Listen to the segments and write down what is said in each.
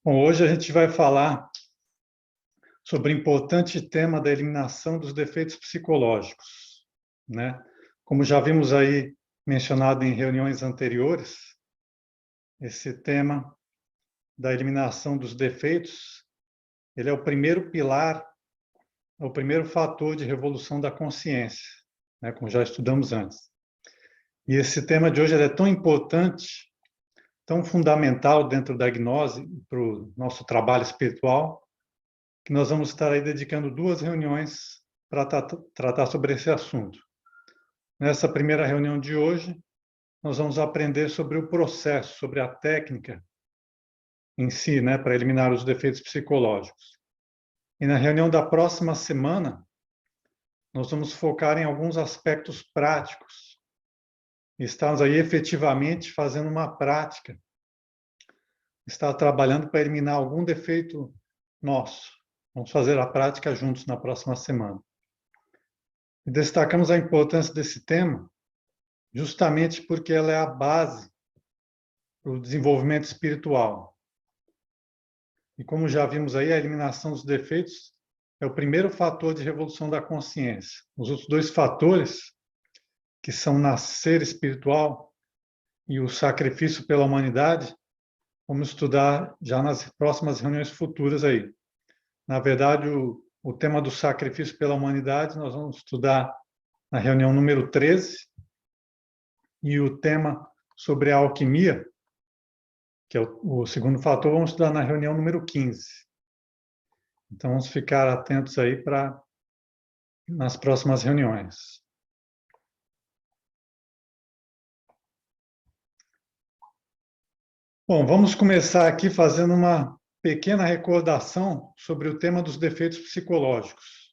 Bom, hoje a gente vai falar sobre o importante tema da eliminação dos defeitos psicológicos, né? Como já vimos aí mencionado em reuniões anteriores, esse tema da eliminação dos defeitos, ele é o primeiro pilar, é o primeiro fator de revolução da consciência, né? Como já estudamos antes. E esse tema de hoje é tão importante, tão fundamental dentro da gnose para o nosso trabalho espiritual, que nós vamos estar aí dedicando 2 reuniões para tratar sobre esse assunto. Nessa primeira reunião de hoje, nós vamos aprender sobre o processo, sobre a técnica em si, né, para eliminar os defeitos psicológicos. E na reunião da próxima semana, nós vamos focar em alguns aspectos práticos. Estamos aí efetivamente fazendo uma prática, está trabalhando para eliminar algum defeito nosso. Vamos fazer a prática juntos na próxima semana. E destacamos a importância desse tema justamente porque ela é a base para o desenvolvimento espiritual. E como já vimos aí, a eliminação dos defeitos é o primeiro fator de revolução da consciência. Os outros 2 fatores, que são nascer espiritual e o sacrifício pela humanidade, vamos estudar já nas próximas reuniões futuras aí. Na verdade, o tema do sacrifício pela humanidade nós vamos estudar na reunião número 13, e o tema sobre a alquimia, que é o segundo fator, vamos estudar na reunião número 15. Então, vamos ficar atentos aí nas próximas reuniões. Bom, vamos começar aqui fazendo uma pequena recordação sobre o tema dos defeitos psicológicos.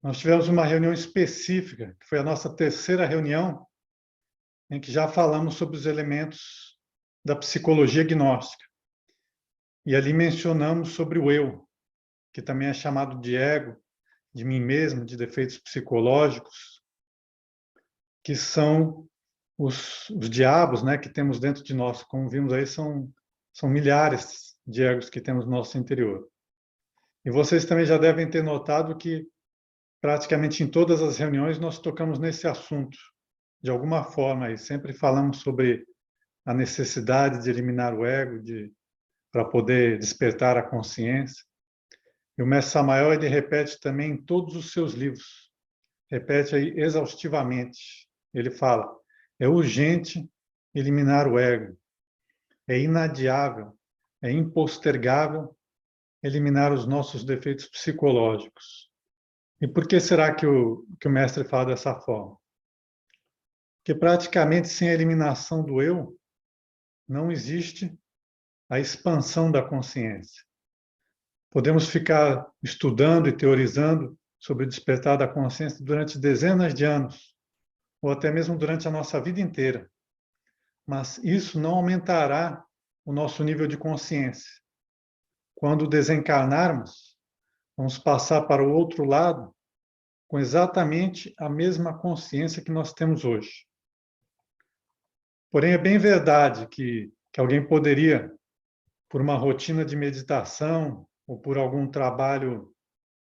Nós tivemos uma reunião específica, que foi a nossa terceira reunião, em que já falamos sobre os elementos da psicologia gnóstica. E ali mencionamos sobre o eu, que também é chamado de ego, de mim mesmo, de defeitos psicológicos, que são os diabos, né, que temos dentro de nós. Como vimos aí, são milhares de egos que temos no nosso interior. E vocês também já devem ter notado que praticamente em todas as reuniões nós tocamos nesse assunto, de alguma forma, e sempre falamos sobre a necessidade de eliminar o ego, para poder despertar a consciência. E o Mestre Samael, ele repete também em todos os seus livros, repete aí exaustivamente. Ele fala, é urgente eliminar o ego, é inadiável, é impostergável eliminar os nossos defeitos psicológicos. E por que será que o mestre fala dessa forma? Porque praticamente sem a eliminação do eu, não existe a expansão da consciência. Podemos ficar estudando e teorizando sobre o despertar da consciência durante dezenas de anos, ou até mesmo durante a nossa vida inteira. Mas isso não aumentará o nosso nível de consciência. Quando desencarnarmos, vamos passar para o outro lado com exatamente a mesma consciência que nós temos hoje. Porém, é bem verdade que alguém poderia, por uma rotina de meditação ou por algum trabalho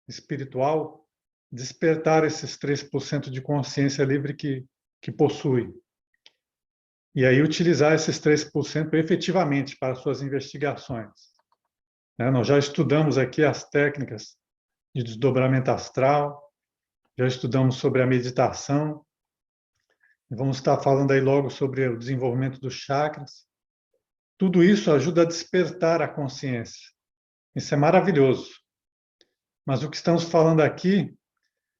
espiritual, despertar esses 3% de consciência livre que possui. E aí utilizar esses 3% efetivamente para suas investigações. Nós já estudamos aqui as técnicas de desdobramento astral, já estudamos sobre a meditação, e vamos estar falando aí logo sobre o desenvolvimento dos chakras. Tudo isso ajuda a despertar a consciência. Isso é maravilhoso. Mas o que estamos falando aqui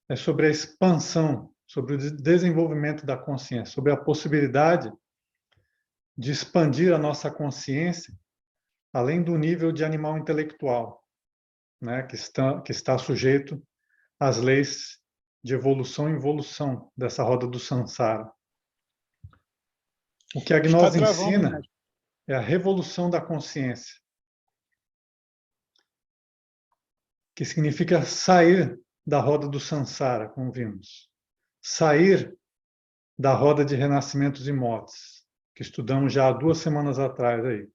é sobre a expansão, sobre o desenvolvimento da consciência, sobre a possibilidade de expandir a nossa consciência além do nível de animal intelectual, né, que está sujeito às leis de evolução e involução dessa roda do samsara. O que a gnose ensina é a revolução da consciência, que significa sair da roda do samsara, como vimos. Sair da roda de renascimentos e mortes, que estudamos já há 2 semanas atrás aí.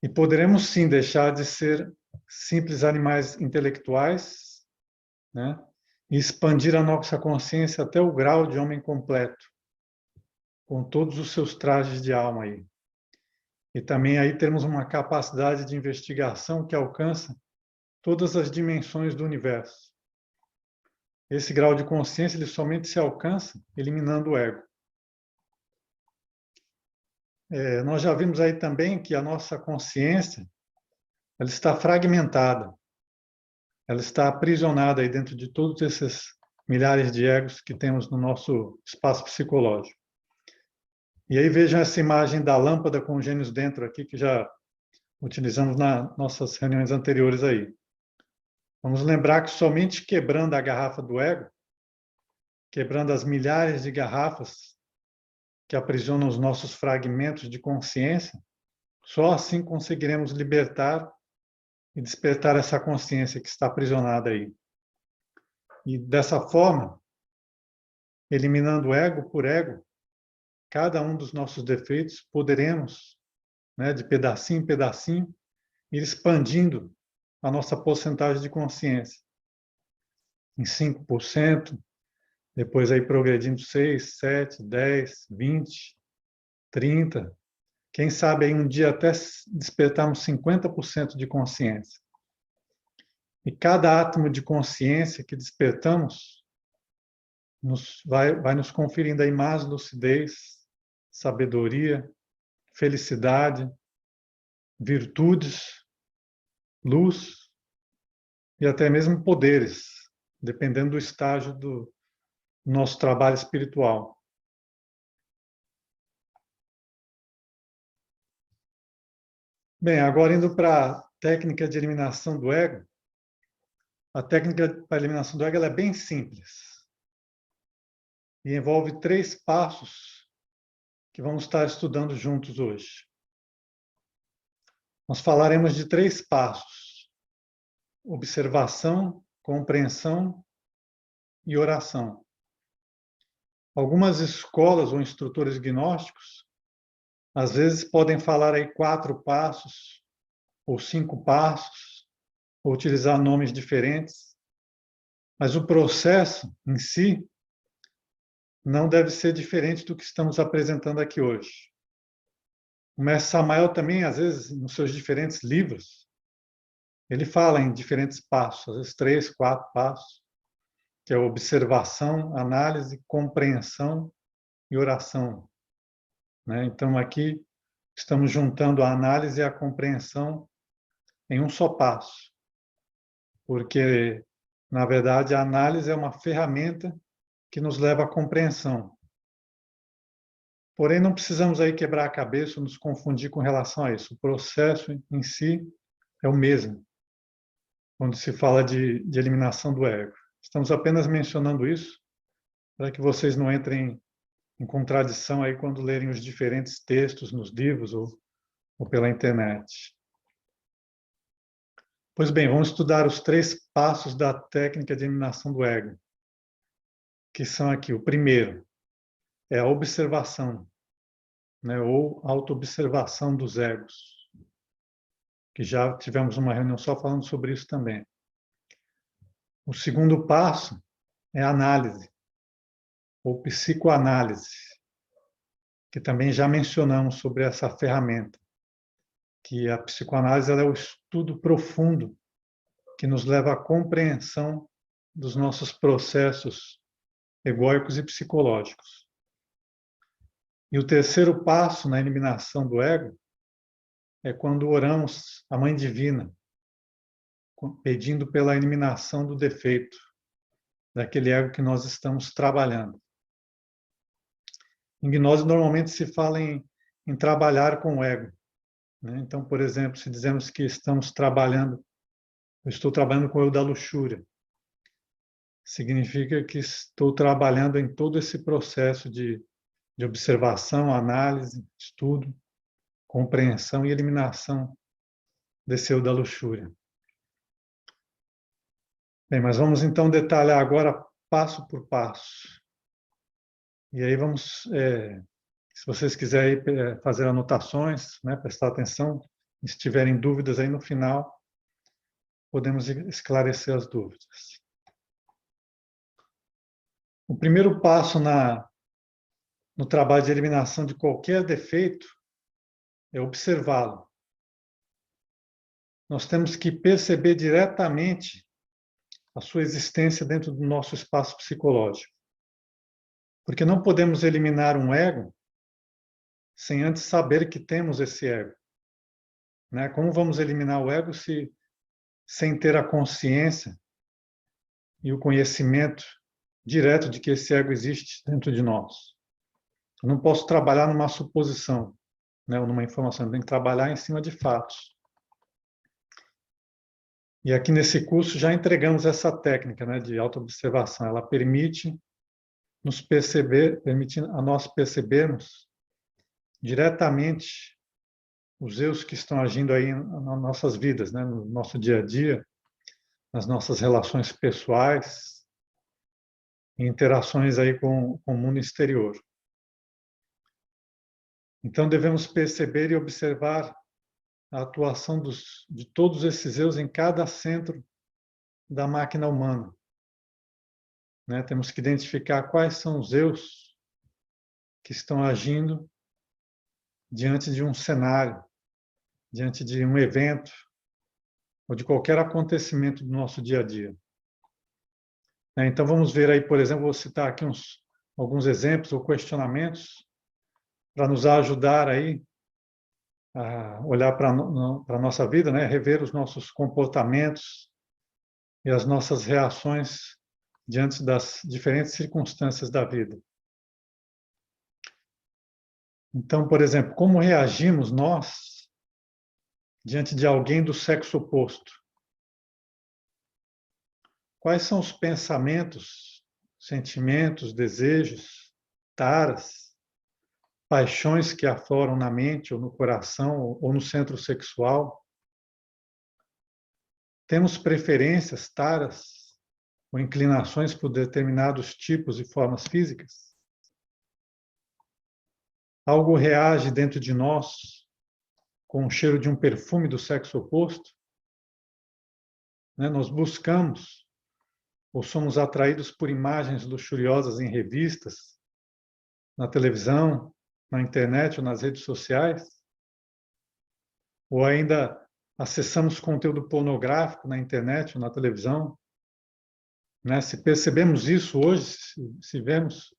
E poderemos sim deixar de ser simples animais intelectuais, né? E expandir a nossa consciência até o grau de homem completo, com todos os seus trajes de alma aí. E também aí temos uma capacidade de investigação que alcança todas as dimensões do universo. Esse grau de consciência ele somente se alcança eliminando o ego. Nós já vimos aí também que a nossa consciência ela está fragmentada, ela está aprisionada aí dentro de todos esses milhares de egos que temos no nosso espaço psicológico. E aí vejam essa imagem da lâmpada com gênios dentro aqui, que já utilizamos nas nossas reuniões anteriores aí. Vamos lembrar que somente quebrando a garrafa do ego, quebrando as milhares de garrafas que aprisionam os nossos fragmentos de consciência, só assim conseguiremos libertar e despertar essa consciência que está aprisionada aí. E dessa forma, eliminando ego por ego, cada um dos nossos defeitos, poderemos, né, de pedacinho em pedacinho, ir expandindo a nossa porcentagem de consciência em 5%, depois aí progredindo 6, 7, 10, 20, 30, quem sabe aí um dia até despertarmos 50% de consciência. E cada átomo de consciência que despertamos vai nos conferindo aí mais lucidez, sabedoria, felicidade, virtudes, luz e até mesmo poderes, dependendo do estágio do nosso trabalho espiritual. Bem, agora indo para a técnica de eliminação do ego. A técnica para a eliminação do ego ela é bem simples e envolve 3 passos que vamos estar estudando juntos hoje. Nós falaremos de 3 passos: observação, compreensão e oração. Algumas escolas ou instrutores gnósticos, às vezes, podem falar aí 4 passos ou 5 passos, ou utilizar nomes diferentes, mas o processo em si não deve ser diferente do que estamos apresentando aqui hoje. O mestre Samael também, às vezes, nos seus diferentes livros, ele fala em diferentes passos, às vezes 3, 4 passos, que é observação, análise, compreensão e oração. Então, aqui estamos juntando a análise e a compreensão em um só passo, porque, na verdade, a análise é uma ferramenta que nos leva à compreensão. Porém, não precisamos aí quebrar a cabeça ou nos confundir com relação a isso. O processo em si é o mesmo, quando se fala de eliminação do ego. Estamos apenas mencionando isso para que vocês não entrem em contradição aí quando lerem os diferentes textos nos livros ou pela internet. Pois bem, vamos estudar os 3 passos da técnica de eliminação do ego, que são aqui. O primeiro é a observação, ou autoobservação dos egos, que já tivemos uma reunião só falando sobre isso também. O segundo passo é a análise, ou psicoanálise, que também já mencionamos sobre essa ferramenta, que a psicoanálise é o estudo profundo que nos leva à compreensão dos nossos processos egóicos e psicológicos. E o terceiro passo na eliminação do ego é quando oramos a Mãe Divina, pedindo pela eliminação do defeito, daquele ego que nós estamos trabalhando. Em gnose, normalmente se fala em trabalhar com o ego. Então, por exemplo, se dizemos que estamos trabalhando, eu estou trabalhando com o eu da luxúria, significa que estou trabalhando em todo esse processo de observação, análise, estudo, compreensão e eliminação desse eu da luxúria. Bem, mas vamos então detalhar agora passo por passo. E aí vamos, se vocês quiserem fazer anotações, prestar atenção, Se tiverem dúvidas aí no final, podemos esclarecer as dúvidas. O primeiro passo no trabalho de eliminação de qualquer defeito é observá-lo. Nós temos que perceber diretamente a sua existência dentro do nosso espaço psicológico. Porque não podemos eliminar um ego sem antes saber que temos esse ego. Né? Como vamos eliminar o ego sem ter a consciência e o conhecimento direto de que esse ego existe dentro de nós? Eu não posso trabalhar numa suposição, né, ou numa informação, eu tenho que trabalhar em cima de fatos. E aqui nesse curso já entregamos essa técnica, né, de autoobservação. Ela permite nos perceber, permite a nós percebermos diretamente os erros que estão agindo aí nas nossas vidas, né, no nosso dia a dia, nas nossas relações pessoais, em interações aí com o mundo exterior. Então devemos perceber e observar a atuação de todos esses erros em cada centro da máquina humana. Né? Temos que identificar quais são os erros que estão agindo diante de um cenário, diante de um evento, ou de qualquer acontecimento do nosso dia a dia. Então vamos ver aí, por exemplo, vou citar aqui alguns exemplos ou questionamentos para nos ajudar aí a olhar para a nossa vida, né? Rever os nossos comportamentos e as nossas reações diante das diferentes circunstâncias da vida. Então, por exemplo, como reagimos nós diante de alguém do sexo oposto? Quais são os pensamentos, sentimentos, desejos, taras, paixões que afloram na mente ou no coração ou no centro sexual? Temos preferências, taras ou inclinações por determinados tipos e formas físicas? Algo reage dentro de nós com o cheiro de um perfume do sexo oposto? Nós buscamos ou somos atraídos por imagens luxuriosas em revistas, na televisão, na internet ou nas redes sociais? Ou ainda acessamos conteúdo pornográfico na internet ou na televisão? Se percebemos isso hoje, se vemos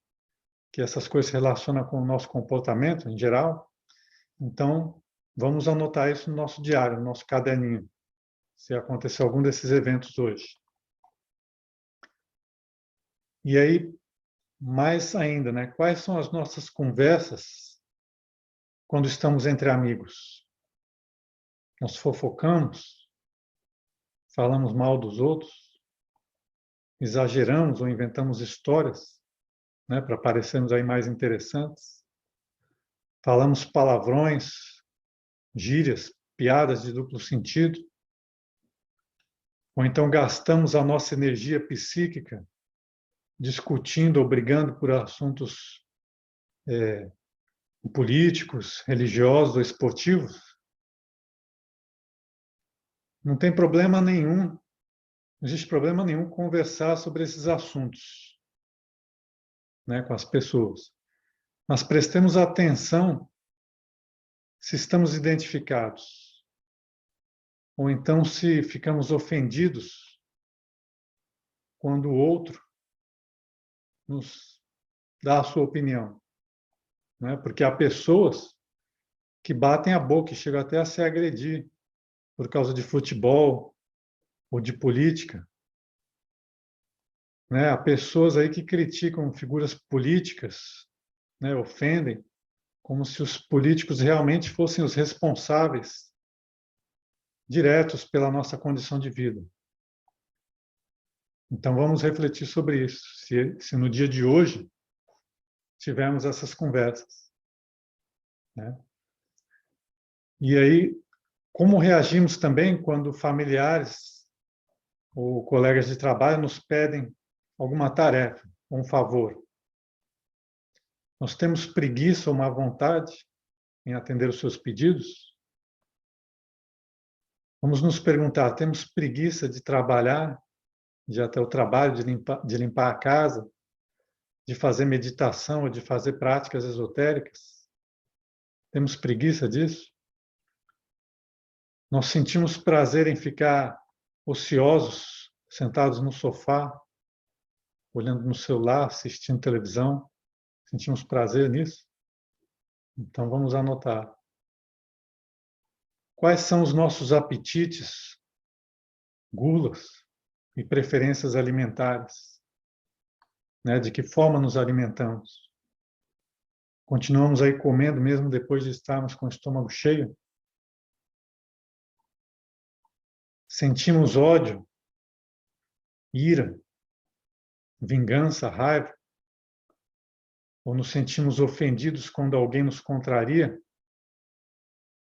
que essas coisas se relacionam com o nosso comportamento em geral, então vamos anotar isso no nosso diário, no nosso caderninho, se acontecer algum desses eventos hoje. E aí, mais ainda, quais são as nossas conversas quando estamos entre amigos? Nós fofocamos, falamos mal dos outros, exageramos ou inventamos histórias, para parecermos aí mais interessantes. Falamos palavrões, gírias, piadas de duplo sentido. Ou então gastamos a nossa energia psíquica discutindo ou brigando por assuntos políticos, religiosos ou esportivos. Não tem problema nenhum, não existe problema nenhum conversar sobre esses assuntos, com as pessoas. Mas prestemos atenção se estamos identificados, ou então se ficamos ofendidos quando o outro nos dá a sua opinião. Porque há pessoas que batem a boca e chegam até a se agredir por causa de futebol ou de política. Há pessoas aí que criticam figuras políticas, ofendem, como se os políticos realmente fossem os responsáveis diretos pela nossa condição de vida. Então vamos refletir sobre isso, se no dia de hoje tivermos essas conversas. E aí, como reagimos também quando familiares ou colegas de trabalho nos pedem alguma tarefa, um favor? Nós temos preguiça ou má vontade em atender os seus pedidos? Vamos nos perguntar, temos preguiça de trabalhar, de ir até o trabalho, de limpar a casa, de fazer meditação ou de fazer práticas esotéricas? Temos preguiça disso? Nós sentimos prazer em ficar ociosos, sentados no sofá, olhando no celular, assistindo televisão? Sentimos prazer nisso? Então vamos anotar. Quais são os nossos apetites, gulas e preferências alimentares? Né? De que forma nos alimentamos? Continuamos aí comendo mesmo depois de estarmos com o estômago cheio? Sentimos ódio, ira, vingança, raiva? Ou nos sentimos ofendidos quando alguém nos contraria?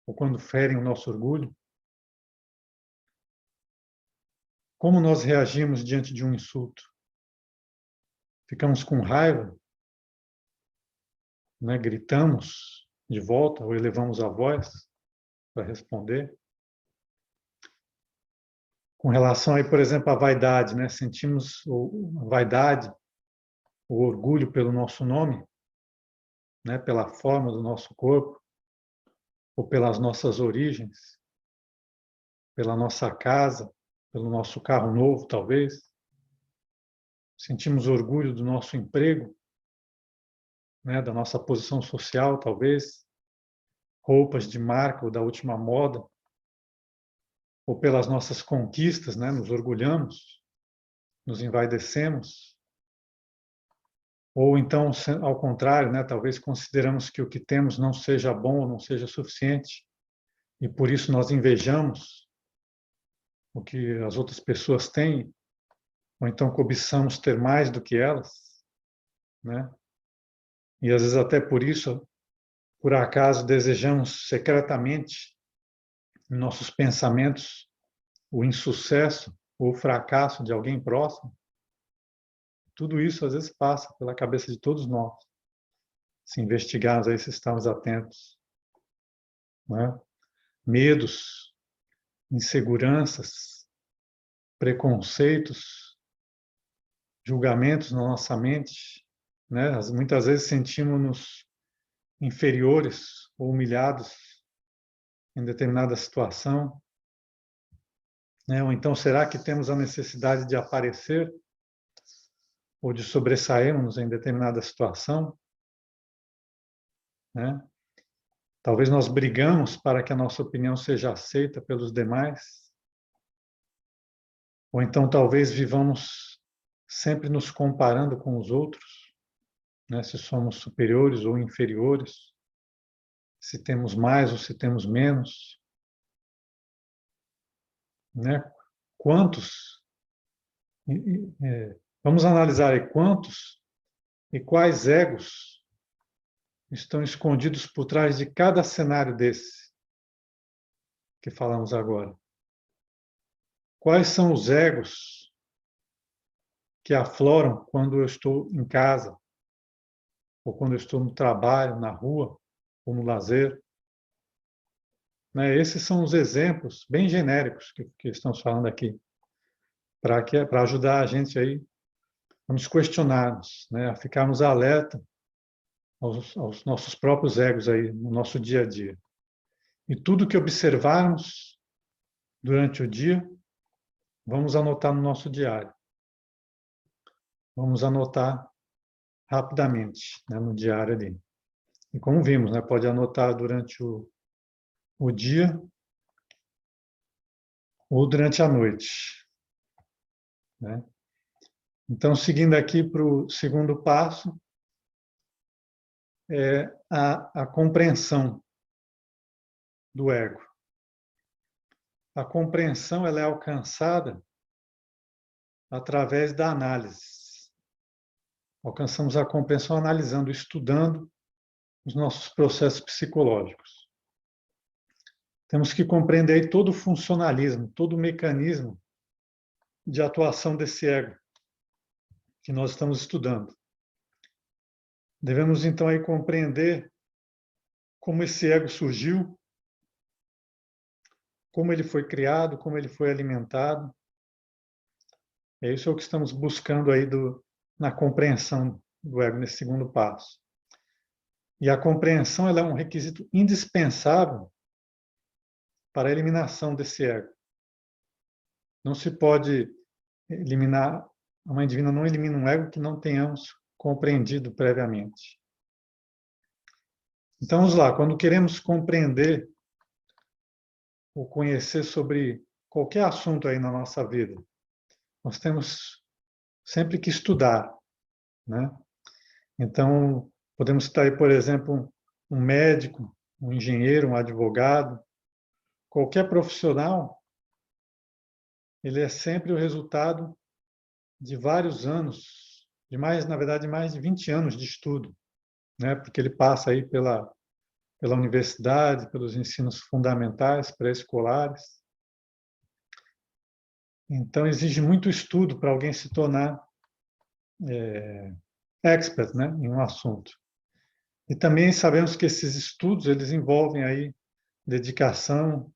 Ou quando ferem o nosso orgulho? Como nós reagimos diante de um insulto? Ficamos com raiva? Né? Gritamos de volta ou elevamos a voz para responder? Com relação aí, por exemplo, à vaidade, né? Sentimos a vaidade, o orgulho pelo nosso nome, né? Pela forma do nosso corpo, ou pelas nossas origens, pela nossa casa, pelo nosso carro novo, talvez. Sentimos orgulho do nosso emprego, né? Da nossa posição social, talvez. Roupas de marca ou da última moda, ou pelas nossas conquistas, né? Nos orgulhamos, nos envaidecemos. Ou então, ao contrário, né? Talvez consideramos que o que temos não seja bom ou não seja suficiente, e por isso nós invejamos o que as outras pessoas têm, ou então cobiçamos ter mais do que elas, né? E às vezes até por isso, por acaso, desejamos secretamente, em nossos pensamentos, o insucesso ou o fracasso de alguém próximo. Tudo isso às vezes passa pela cabeça de todos nós, se investigarmos aí, se estamos atentos, né? Medos, inseguranças, preconceitos, julgamentos na nossa mente, né? Muitas vezes sentimos-nos inferiores ou humilhados em determinada situação, né? Ou então, será que temos a necessidade de aparecer ou de sobressairmos em determinada situação, né? Talvez nós brigamos para que a nossa opinião seja aceita pelos demais, ou então talvez vivamos sempre nos comparando com os outros, né? Se somos superiores ou inferiores, se temos mais ou se temos menos, né? Quantos? Vamos analisar aí quantos e quais egos estão escondidos por trás de cada cenário desse que falamos agora. Quais são os egos que afloram quando eu estou em casa, ou quando eu estou no trabalho, na rua, ou no lazer? Né? Esses são os exemplos bem genéricos que estamos falando aqui, para ajudar a gente aí a nos questionarmos, né? A ficarmos alerta aos nossos próprios egos aí no nosso dia a dia. E tudo que observarmos durante o dia, vamos anotar no nosso diário. Vamos anotar rapidamente, né, no diário ali. E como vimos, né, pode anotar durante o dia ou durante a noite, né? Então, seguindo aqui para o segundo passo, é a compreensão do ego. A compreensão ela é alcançada através da análise. Alcançamos a compreensão analisando, estudando os nossos processos psicológicos. Temos que compreender aí todo o funcionalismo, todo o mecanismo de atuação desse ego que nós estamos estudando. Devemos, então, aí compreender como esse ego surgiu, como ele foi criado, como ele foi alimentado. É isso o que estamos buscando aí na compreensão do ego, nesse segundo passo. E a compreensão ela é um requisito indispensável para a eliminação desse ego. Não se pode eliminar, a Mãe Divina não elimina um ego que não tenhamos compreendido previamente. Então, vamos lá, quando queremos compreender ou conhecer sobre qualquer assunto aí na nossa vida, nós temos sempre que estudar, né? Então, podemos citar aí, por exemplo, um médico, um engenheiro, um advogado, qualquer profissional, ele é sempre o resultado de vários anos, na verdade, mais de 20 anos de estudo, né? Porque ele passa aí pela universidade, pelos ensinos fundamentais, pré-escolares. Então, exige muito estudo para alguém se tornar expert, né, em um assunto. E também sabemos que esses estudos eles envolvem aí dedicação,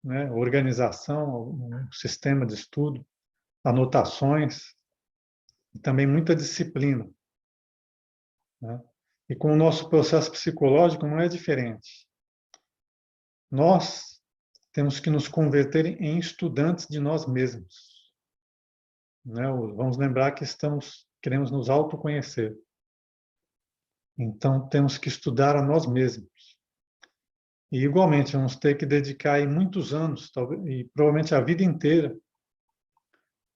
né, organização, um sistema de estudo, anotações, e também muita disciplina, né? E com o nosso processo psicológico não é diferente. Nós temos que nos converter em estudantes de nós mesmos, né? Vamos lembrar que queremos nos autoconhecer. Então, temos que estudar a nós mesmos. E, igualmente, vamos ter que dedicar aí muitos anos, talvez, e provavelmente a vida inteira,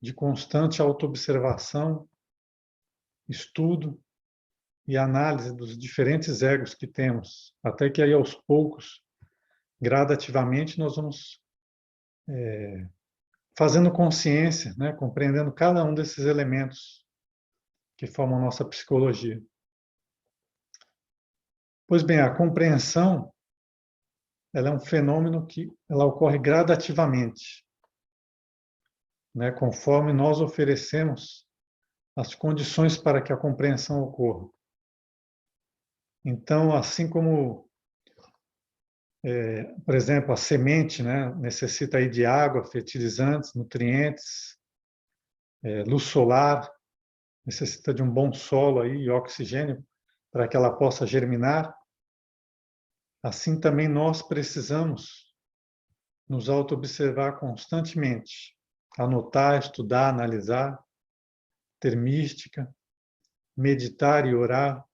de constante autoobservação, estudo e análise dos diferentes egos que temos, até que aí, aos poucos, gradativamente, nós vamos fazendo consciência, né, compreendendo cada um desses elementos que formam a nossa psicologia. Pois bem, a compreensão ela é um fenômeno que ela ocorre gradativamente, né, conforme nós oferecemos as condições para que a compreensão ocorra. Então, assim como, por exemplo, a semente, né, necessita aí de água, fertilizantes, nutrientes, luz solar, necessita de um bom solo aí, e oxigênio para que ela possa germinar, assim também nós precisamos nos auto-observar constantemente, anotar, estudar, analisar, ter mística, meditar e orar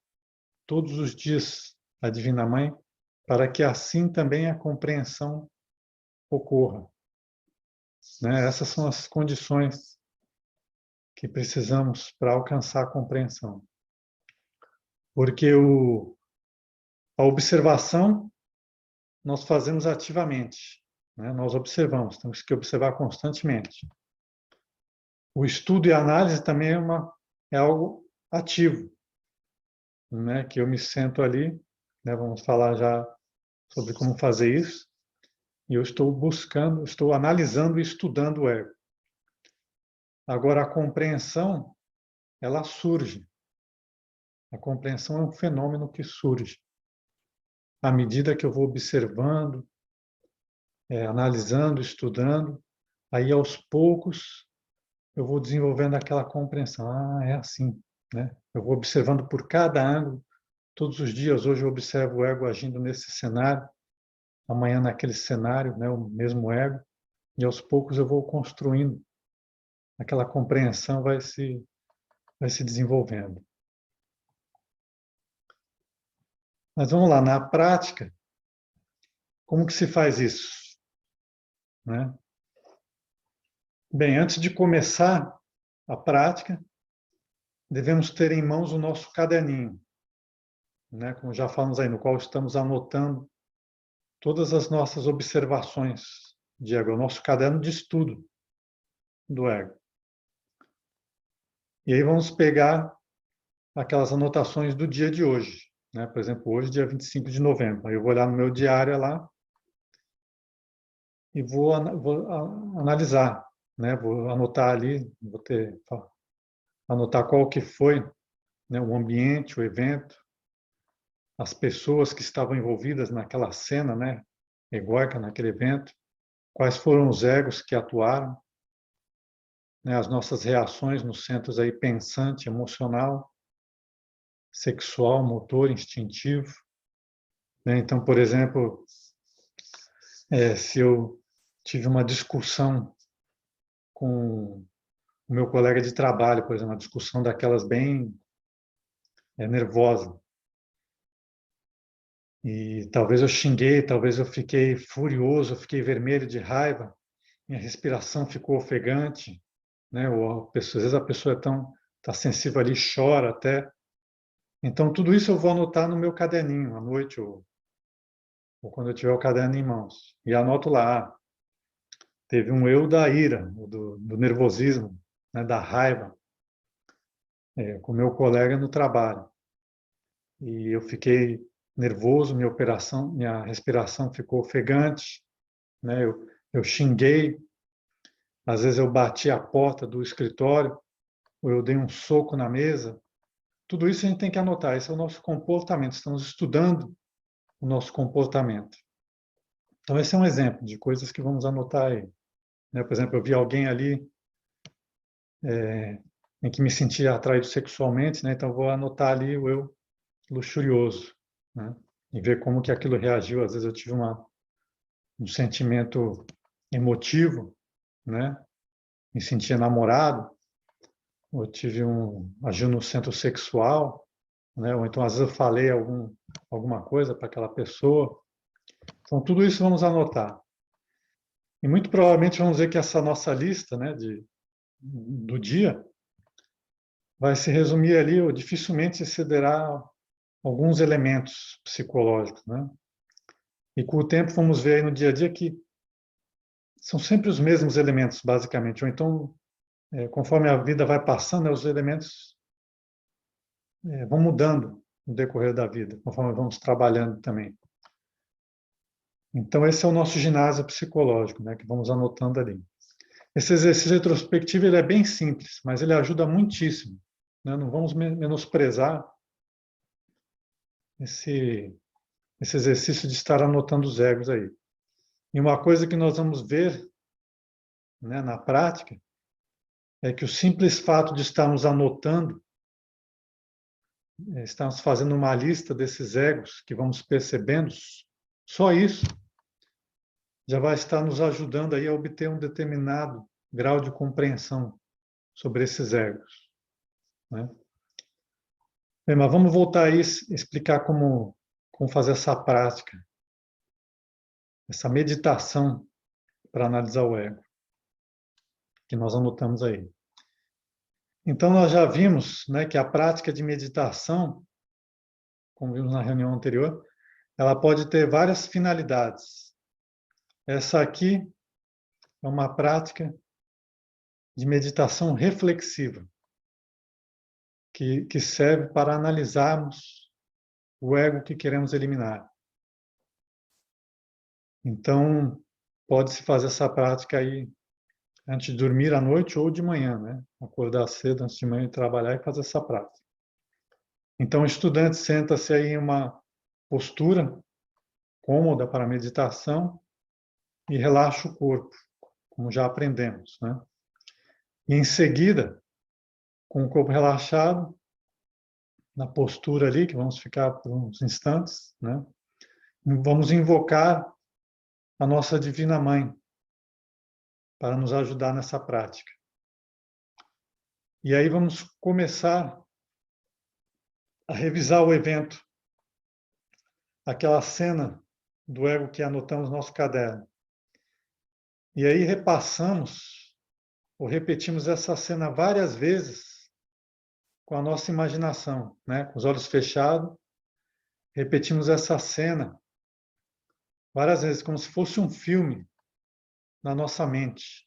todos os dias a Divina Mãe, para que assim também a compreensão ocorra, né? Essas são as condições que precisamos para alcançar a compreensão. Porque a observação nós fazemos ativamente, né? Nós observamos, temos que observar constantemente. O estudo e a análise também é algo ativo, né? Que eu me sento ali, né? Vamos falar já sobre como fazer isso, e eu estou analisando e estudando o ego. Agora, a compreensão, ela surge. A compreensão é um fenômeno que surge à medida que eu vou observando, analisando, estudando, aí aos poucos eu vou desenvolvendo aquela compreensão. Ah, é assim, né? Eu vou observando por cada ângulo, todos os dias. Hoje eu observo o ego agindo nesse cenário, amanhã naquele cenário, né? O mesmo ego, e aos poucos eu vou construindo. Aquela compreensão vai se desenvolvendo. Mas vamos lá, na prática, como que se faz isso, né? Bem, antes de começar a prática, devemos ter em mãos o nosso caderninho, né? Como já falamos aí, no qual estamos anotando todas as nossas observações de ego, o nosso caderno de estudo do ego. E aí vamos pegar aquelas anotações do dia de hoje, né? Por exemplo, hoje, dia 25 de novembro. Aí eu vou olhar no meu diário lá e vou analisar, né? Vou anotar ali, anotar qual que foi, né, o ambiente, o evento, as pessoas que estavam envolvidas naquela cena, né, egóica, naquele evento, quais foram os egos que atuaram, né, as nossas reações nos centros aí pensante, emocional, sexual, motor, instintivo. Né? Então, por exemplo, se eu tive uma discussão com o meu colega de trabalho, por exemplo, uma discussão daquelas bem nervosa, e talvez eu xinguei, talvez eu fiquei furioso, eu fiquei vermelho de raiva, minha respiração ficou ofegante, né? Ou às vezes a pessoa tá sensível ali, chora até. Então, tudo isso eu vou anotar no meu caderninho, à noite, ou quando eu tiver o caderno em mãos. E anoto lá, teve um eu da ira, do nervosismo, né? Da raiva, com meu colega no trabalho. E eu fiquei nervoso, minha respiração ficou ofegante, né? Eu xinguei, às vezes eu bati a porta do escritório, ou eu dei um soco na mesa. Tudo isso a gente tem que anotar, esse é o nosso comportamento, estamos estudando o nosso comportamento. Então, esse é um exemplo de coisas que vamos anotar aí. Né? Por exemplo, eu vi alguém ali em que me sentia atraído sexualmente, né? Então, eu vou anotar ali o eu luxurioso, né? E ver como que aquilo reagiu. Às vezes eu tive um sentimento emotivo, né? Me sentia namorado, ou eu tive agiu no centro sexual, né? Ou então, às vezes, eu falei alguma coisa para aquela pessoa. Então, tudo isso vamos anotar. E muito provavelmente vamos ver que essa nossa lista, né, do dia vai se resumir ali, ou dificilmente excederá alguns elementos psicológicos, né? E com o tempo vamos ver aí no dia a dia que são sempre os mesmos elementos, basicamente. Ou então, conforme a vida vai passando, né, os elementos vão mudando no decorrer da vida, conforme vamos trabalhando também. Então, esse é o nosso ginásio psicológico, né, que vamos anotando ali. Esse exercício retrospectivo ele é bem simples, mas ele ajuda muitíssimo. Né? Não vamos menosprezar esse exercício de estar anotando os egos aí. E uma coisa que nós vamos ver, né, na prática é que o simples fato de estarmos anotando, estarmos fazendo uma lista desses egos que vamos percebendo, só isso já vai estar nos ajudando aí a obter um determinado grau de compreensão sobre esses egos. Né? Bem, mas vamos voltar aí e explicar como fazer essa prática, essa meditação para analisar o ego, que nós anotamos aí. Então, nós já vimos, né, que a prática de meditação, como vimos na reunião anterior, ela pode ter várias finalidades. Essa aqui é uma prática de meditação reflexiva, que serve para analisarmos o ego que queremos eliminar. Então, pode-se fazer essa prática aí antes de dormir à noite ou de manhã, né? Acordar cedo antes de manhã e trabalhar e fazer essa prática. Então, o estudante senta-se aí em uma postura cômoda para a meditação e relaxa o corpo, como já aprendemos, né? E em seguida, com o corpo relaxado, na postura ali, que vamos ficar por uns instantes, né? Vamos invocar a nossa Divina Mãe para nos ajudar nessa prática. E aí vamos começar a revisar o evento, aquela cena do ego que anotamos no nosso caderno. E aí repassamos ou repetimos essa cena várias vezes com a nossa imaginação, né? Com os olhos fechados, repetimos essa cena várias vezes, como se fosse um filme na nossa mente.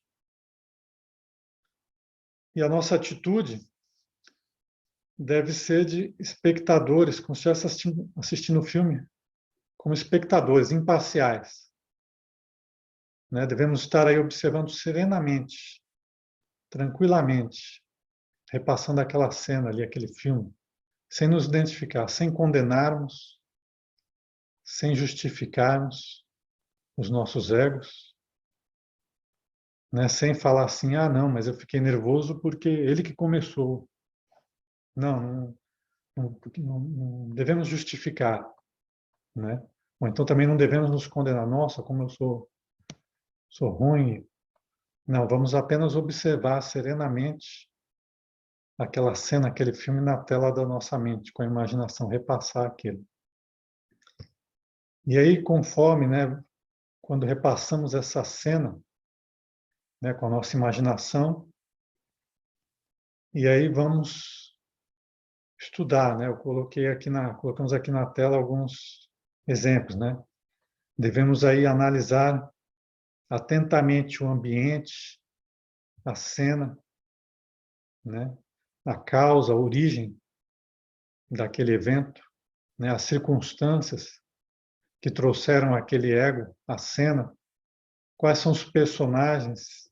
E a nossa atitude deve ser de espectadores, como se estivesse assistindo o filme, como espectadores, imparciais. Né? Devemos estar aí observando serenamente, tranquilamente, repassando aquela cena ali, aquele filme, sem nos identificar, sem condenarmos, sem justificarmos os nossos egos, né? Sem falar assim, ah, não, mas eu fiquei nervoso porque ele que começou. Não, não devemos justificar, né? Ou então também não devemos nos condenar. Nossa, como eu sou ruim. Não, vamos apenas observar serenamente aquela cena, aquele filme na tela da nossa mente, com a imaginação, repassar aquilo. E aí, conforme, né, quando repassamos essa cena, né, com a nossa imaginação, e aí vamos estudar, né? Colocamos aqui na tela alguns exemplos, né? Devemos aí analisar atentamente o ambiente, a cena, né? A causa, a origem daquele evento, né? As circunstâncias que trouxeram aquele ego à cena, quais são os personagens,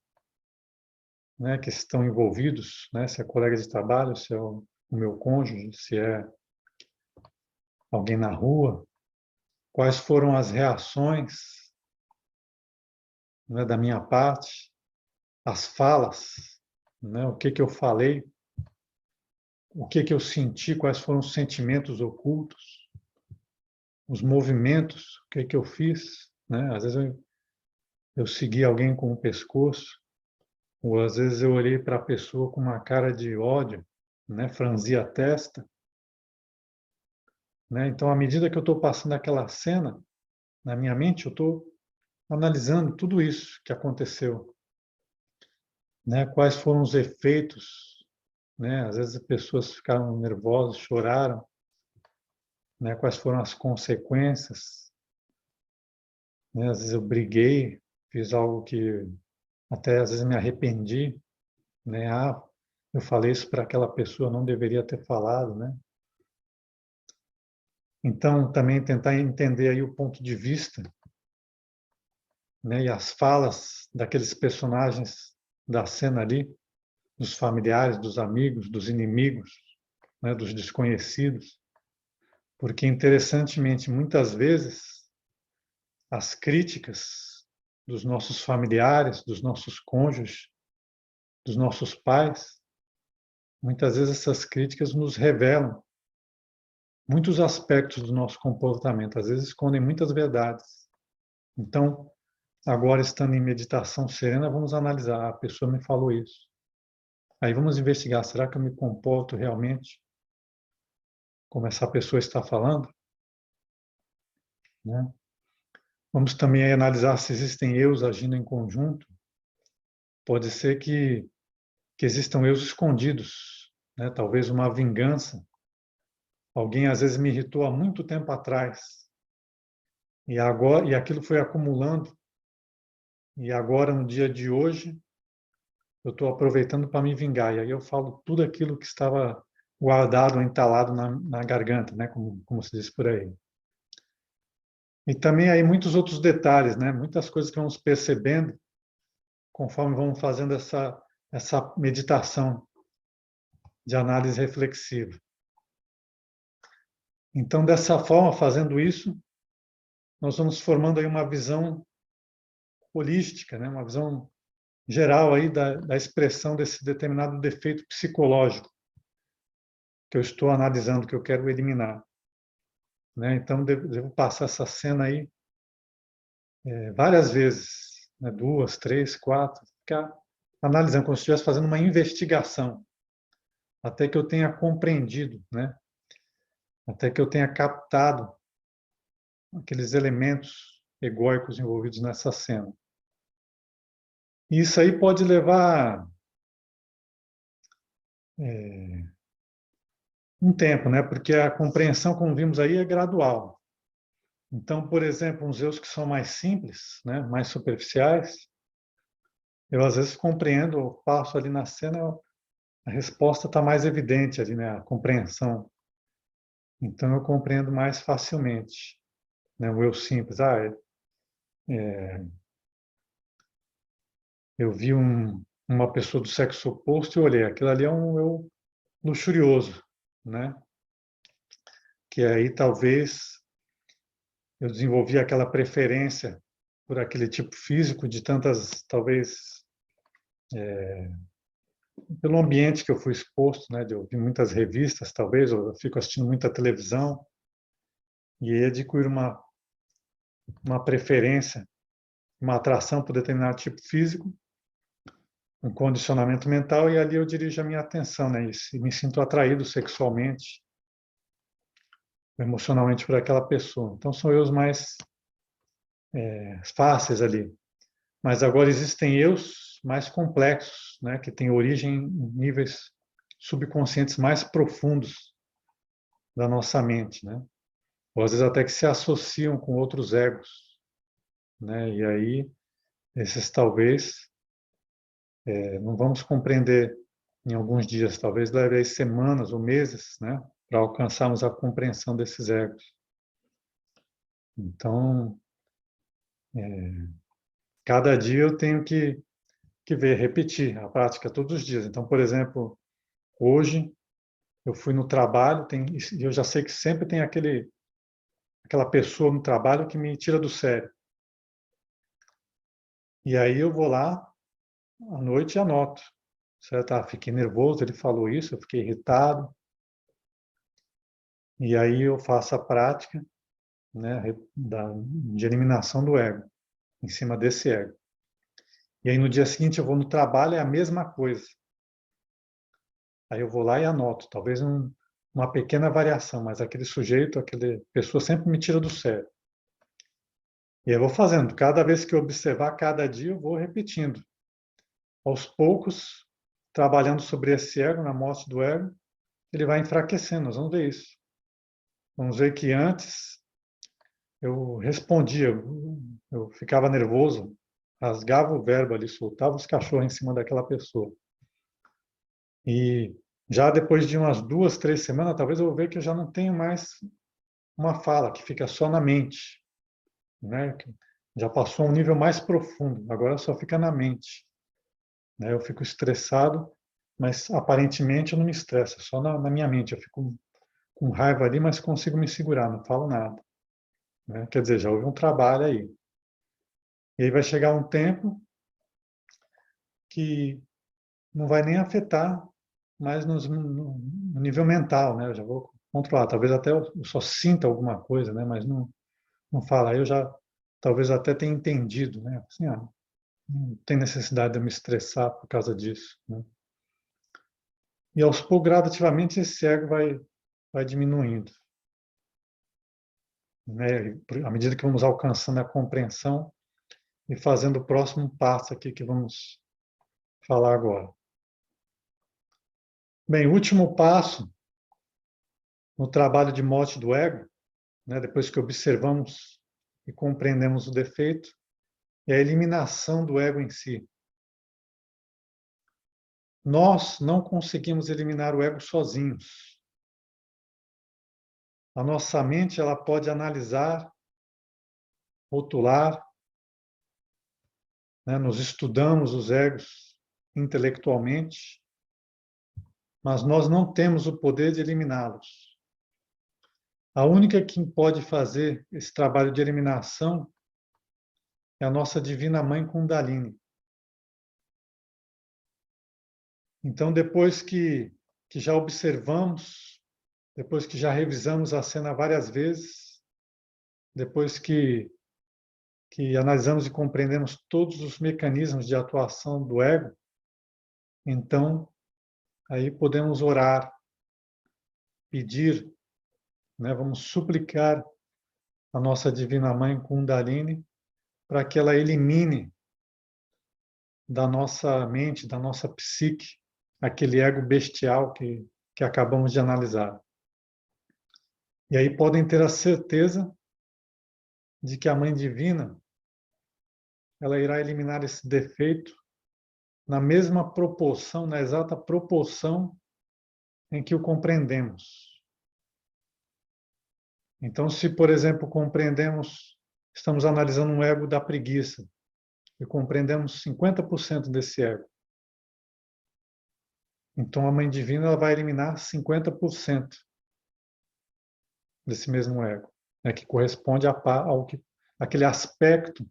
né, que estão envolvidos, né? Se é colega de trabalho, se é o meu cônjuge, se é alguém na rua, quais foram as reações, né, da minha parte, as falas, né, o que eu falei, o que eu senti, quais foram os sentimentos ocultos, os movimentos, o que eu fiz, né? Às vezes eu segui alguém com o pescoço, ou às vezes eu olhei para a pessoa com uma cara de ódio, né? Franzi a testa, né? Então, à medida que eu estou passando aquela cena na minha mente, eu estou analisando tudo isso que aconteceu, né? Quais foram os efeitos, né? Às vezes as pessoas ficaram nervosas, choraram, né? Quais foram as consequências, né? Às vezes eu briguei, fiz algo que até às vezes me arrependi, né? Ah, eu falei isso para aquela pessoa, não deveria ter falado, né? Então, também tentar entender aí o ponto de vista, né? E as falas daqueles personagens da cena ali, dos familiares, dos amigos, dos inimigos, né? Dos desconhecidos, porque interessantemente, muitas vezes as críticas dos nossos familiares, dos nossos cônjuges, dos nossos pais, muitas vezes essas críticas nos revelam muitos aspectos do nosso comportamento, às vezes escondem muitas verdades. Então, agora estando em meditação serena, vamos analisar, a pessoa me falou isso. Aí vamos investigar, será que eu me comporto realmente como essa pessoa está falando? Né? Vamos também analisar se existem eus agindo em conjunto. Pode ser que existam eus escondidos, né? Talvez uma vingança. Alguém às vezes me irritou há muito tempo atrás e aquilo foi acumulando e agora no dia de hoje eu estou aproveitando para me vingar e aí eu falo tudo aquilo que estava guardado, entalado na garganta, né? Como se diz por aí. E também aí muitos outros detalhes, né? Muitas coisas que vamos percebendo conforme vamos fazendo essa meditação de análise reflexiva. Então, dessa forma, fazendo isso, nós vamos formando aí uma visão holística, né? Uma visão geral aí da expressão desse determinado defeito psicológico que eu estou analisando, que eu quero eliminar. Né? Então, devo passar essa cena aí várias vezes, né? 2, 3, 4, ficar analisando, como se estivesse fazendo uma investigação, até que eu tenha compreendido, né? Até que eu tenha captado aqueles elementos egóicos envolvidos nessa cena. E isso aí pode levar um tempo, né? Porque a compreensão, como vimos aí, é gradual. Então, por exemplo, uns eus que são mais simples, né? Mais superficiais, eu às vezes compreendo, eu passo ali na cena, a resposta está mais evidente ali, né? A compreensão. Então, eu compreendo mais facilmente, né? O eu simples. Eu vi uma pessoa do sexo oposto e olhei, aquilo ali é um eu luxurioso, né? Que aí talvez eu desenvolvi aquela preferência por aquele tipo físico de tantas, talvez, pelo ambiente que eu fui exposto, né, de ouvir muitas revistas, talvez, ou eu fico assistindo muita televisão, e aí adquiro uma preferência, uma atração por determinado tipo físico, um condicionamento mental, e ali eu dirijo a minha atenção, né, e me sinto atraído sexualmente, emocionalmente por aquela pessoa. Então, são eus mais fáceis ali. Mas agora existem eus mais complexos, né, que têm origem em níveis subconscientes mais profundos da nossa mente, né? Ou às vezes até que se associam com outros egos, né? E aí esses talvez não vamos compreender em alguns dias, talvez leve aí semanas ou meses, né, para alcançarmos a compreensão desses egos. Então, cada dia eu tenho que ver, repetir a prática todos os dias. Então, por exemplo, hoje eu fui no trabalho, eu já sei que sempre tem aquela pessoa no trabalho que me tira do sério. E aí eu vou lá à noite e anoto. Certo? Ah, fiquei nervoso, ele falou isso, eu fiquei irritado. E aí eu faço a prática, né, de eliminação do ego, em cima desse ego. E aí no dia seguinte eu vou no trabalho, é a mesma coisa. Aí eu vou lá e anoto, talvez uma pequena variação, mas aquele sujeito, aquela pessoa sempre me tira do sério. E eu vou fazendo, cada vez que eu observar, cada dia eu vou repetindo. Aos poucos, trabalhando sobre esse ego, na morte do ego, ele vai enfraquecendo, nós vamos ver isso. Vamos ver que antes eu respondia, eu ficava nervoso, rasgava o verbo ali, soltava os cachorros em cima daquela pessoa. E já depois de umas 2, 3 semanas, talvez eu vou ver que eu já não tenho mais uma fala, que fica só na mente, né? Já passou a um nível mais profundo, agora só fica na mente. Né? Eu fico estressado, mas aparentemente eu não me estresso, só na minha mente. Eu fico com raiva ali, mas consigo me segurar, não falo nada. Né? Quer dizer, já houve um trabalho aí. E aí vai chegar um tempo que não vai nem afetar mais no nível mental, né? Eu já vou controlar. Talvez até eu só sinta alguma coisa, né? Mas não fala. Aí eu já talvez até tenha entendido, né? Assim, não tem necessidade de eu me estressar por causa disso, né? E aos poucos, gradativamente, esse ego vai diminuindo, né? À medida que vamos alcançando a compreensão e fazendo o próximo passo aqui que vamos falar agora. Bem, o último passo no trabalho de morte do ego, né, depois que observamos e compreendemos o defeito, é a eliminação do ego em si. Nós não conseguimos eliminar o ego sozinhos. A nossa mente ela pode analisar, rotular, né, nós estudamos os egos intelectualmente, mas nós não temos o poder de eliminá-los. A única que pode fazer esse trabalho de eliminação é a nossa divina mãe Kundalini. Então, depois que já observamos, depois que já revisamos a cena várias vezes, depois que analisamos e compreendemos todos os mecanismos de atuação do ego, então, aí podemos orar, pedir, né, vamos suplicar a nossa Divina Mãe Kundalini para que ela elimine da nossa mente, da nossa psique, aquele ego bestial que acabamos de analisar. E aí podem ter a certeza de que a Mãe Divina ela irá eliminar esse defeito na mesma proporção, na exata proporção em que o compreendemos. Então, se, por exemplo, estamos analisando um ego da preguiça e compreendemos 50% desse ego, então a Mãe Divina ela vai eliminar 50% desse mesmo ego, né, que corresponde àquele aspecto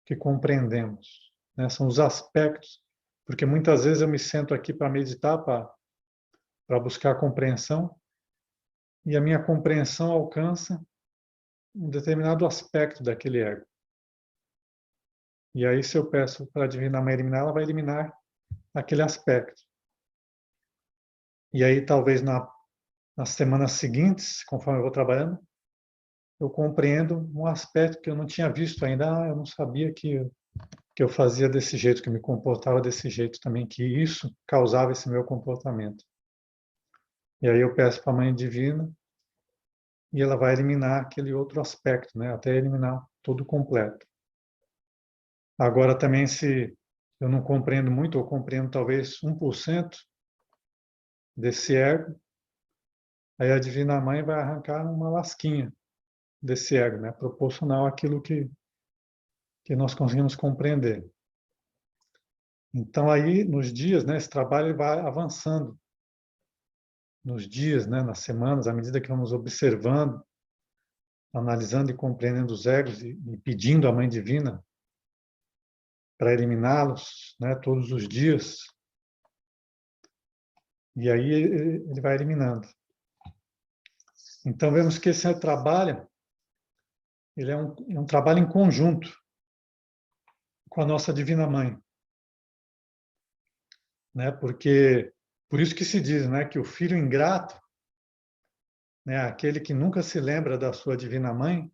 que compreendemos. Né? São os aspectos, Porque muitas vezes eu me sento aqui para meditar, para buscar compreensão, e a minha compreensão alcança um determinado aspecto daquele ego. E aí, se eu peço para a Divina Mãe eliminar, ela vai eliminar aquele aspecto. E aí, talvez nas semanas seguintes, conforme eu vou trabalhando, eu compreendo um aspecto que eu não tinha visto ainda. Eu não sabia que eu fazia desse jeito, que eu me comportava desse jeito também, que isso causava esse meu comportamento. E aí eu peço para a Mãe Divina e ela vai eliminar aquele outro aspecto, né? Até eliminar todo completo. Agora também, se eu não compreendo muito, ou compreendo talvez 1% desse ego, aí a Divina Mãe vai arrancar uma lasquinha desse ego, né? Proporcional àquilo que nós conseguimos compreender. Então aí, nos dias, né, esse trabalho ele vai avançando. Nos dias, né, nas semanas, à medida que vamos observando, analisando e compreendendo os egos e pedindo à Mãe Divina para eliminá-los, né, todos os dias. E aí ele vai eliminando. Então vemos que esse trabalho ele é um trabalho em conjunto com a nossa Divina Mãe, né? Porque por isso que se diz, né, que o filho ingrato, né, aquele que nunca se lembra da sua Divina Mãe,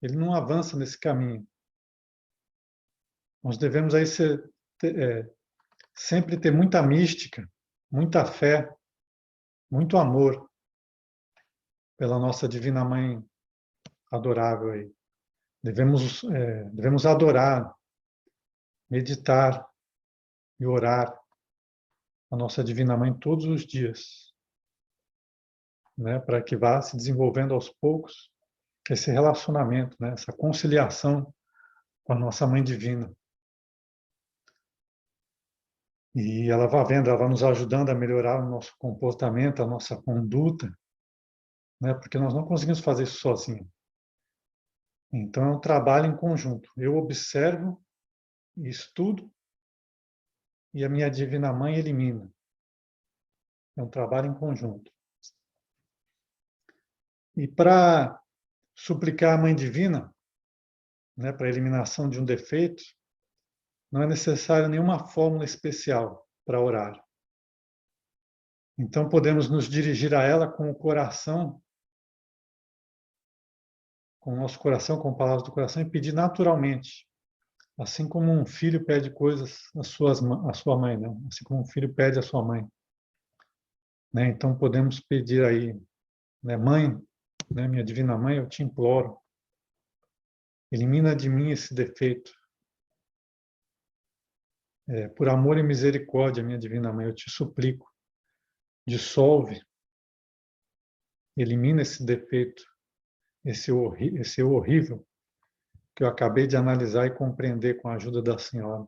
ele não avança nesse caminho. Nós devemos aí sempre ter muita mística, muita fé, muito amor pela nossa Divina Mãe adorável aí. Devemos adorar, meditar e orar a nossa Divina Mãe todos os dias, né, para que vá se desenvolvendo aos poucos esse relacionamento, né, essa conciliação com a nossa Mãe Divina. E ela vai vendo, ela vai nos ajudando a melhorar o nosso comportamento, a nossa conduta, né, porque nós não conseguimos fazer isso sozinhos. Então, é um trabalho em conjunto. Eu observo, estudo, e a minha Divina Mãe elimina. É um trabalho em conjunto. E para suplicar a Mãe Divina, né, para a eliminação de um defeito, não é necessário nenhuma fórmula especial para orar. Então, podemos nos dirigir a ela com o coração, com o nosso coração, com palavras do coração, e pedir naturalmente. Assim como um filho pede coisas à sua mãe, né? Assim como um filho pede à sua mãe. Né? Então, podemos pedir aí, né? Mãe, né? Minha Divina Mãe, eu te imploro, elimina de mim esse defeito. Por amor e misericórdia, minha Divina Mãe, eu te suplico, dissolve, elimina esse defeito, esse horrível que eu acabei de analisar e compreender com a ajuda da senhora.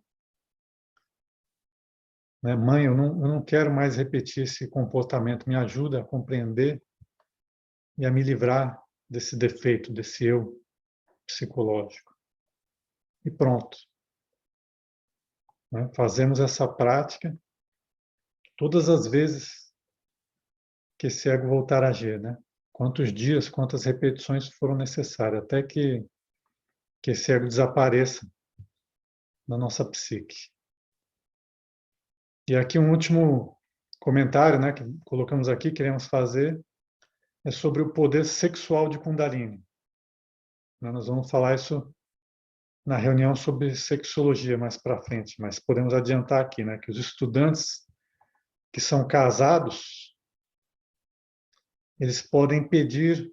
Né? Mãe, eu não quero mais repetir esse comportamento, me ajuda a compreender e a me livrar desse defeito, desse eu psicológico. E pronto. Né? Fazemos essa prática todas as vezes que esse ego voltar a agir, né? Quantos dias, quantas repetições foram necessárias, até que esse ego desapareça da nossa psique. E aqui um último comentário, né, que colocamos aqui, queremos fazer, é sobre o poder sexual de Kundalini. Nós vamos falar isso na reunião sobre sexologia mais para frente, mas podemos adiantar aqui, né, que os estudantes que são casados, eles podem pedir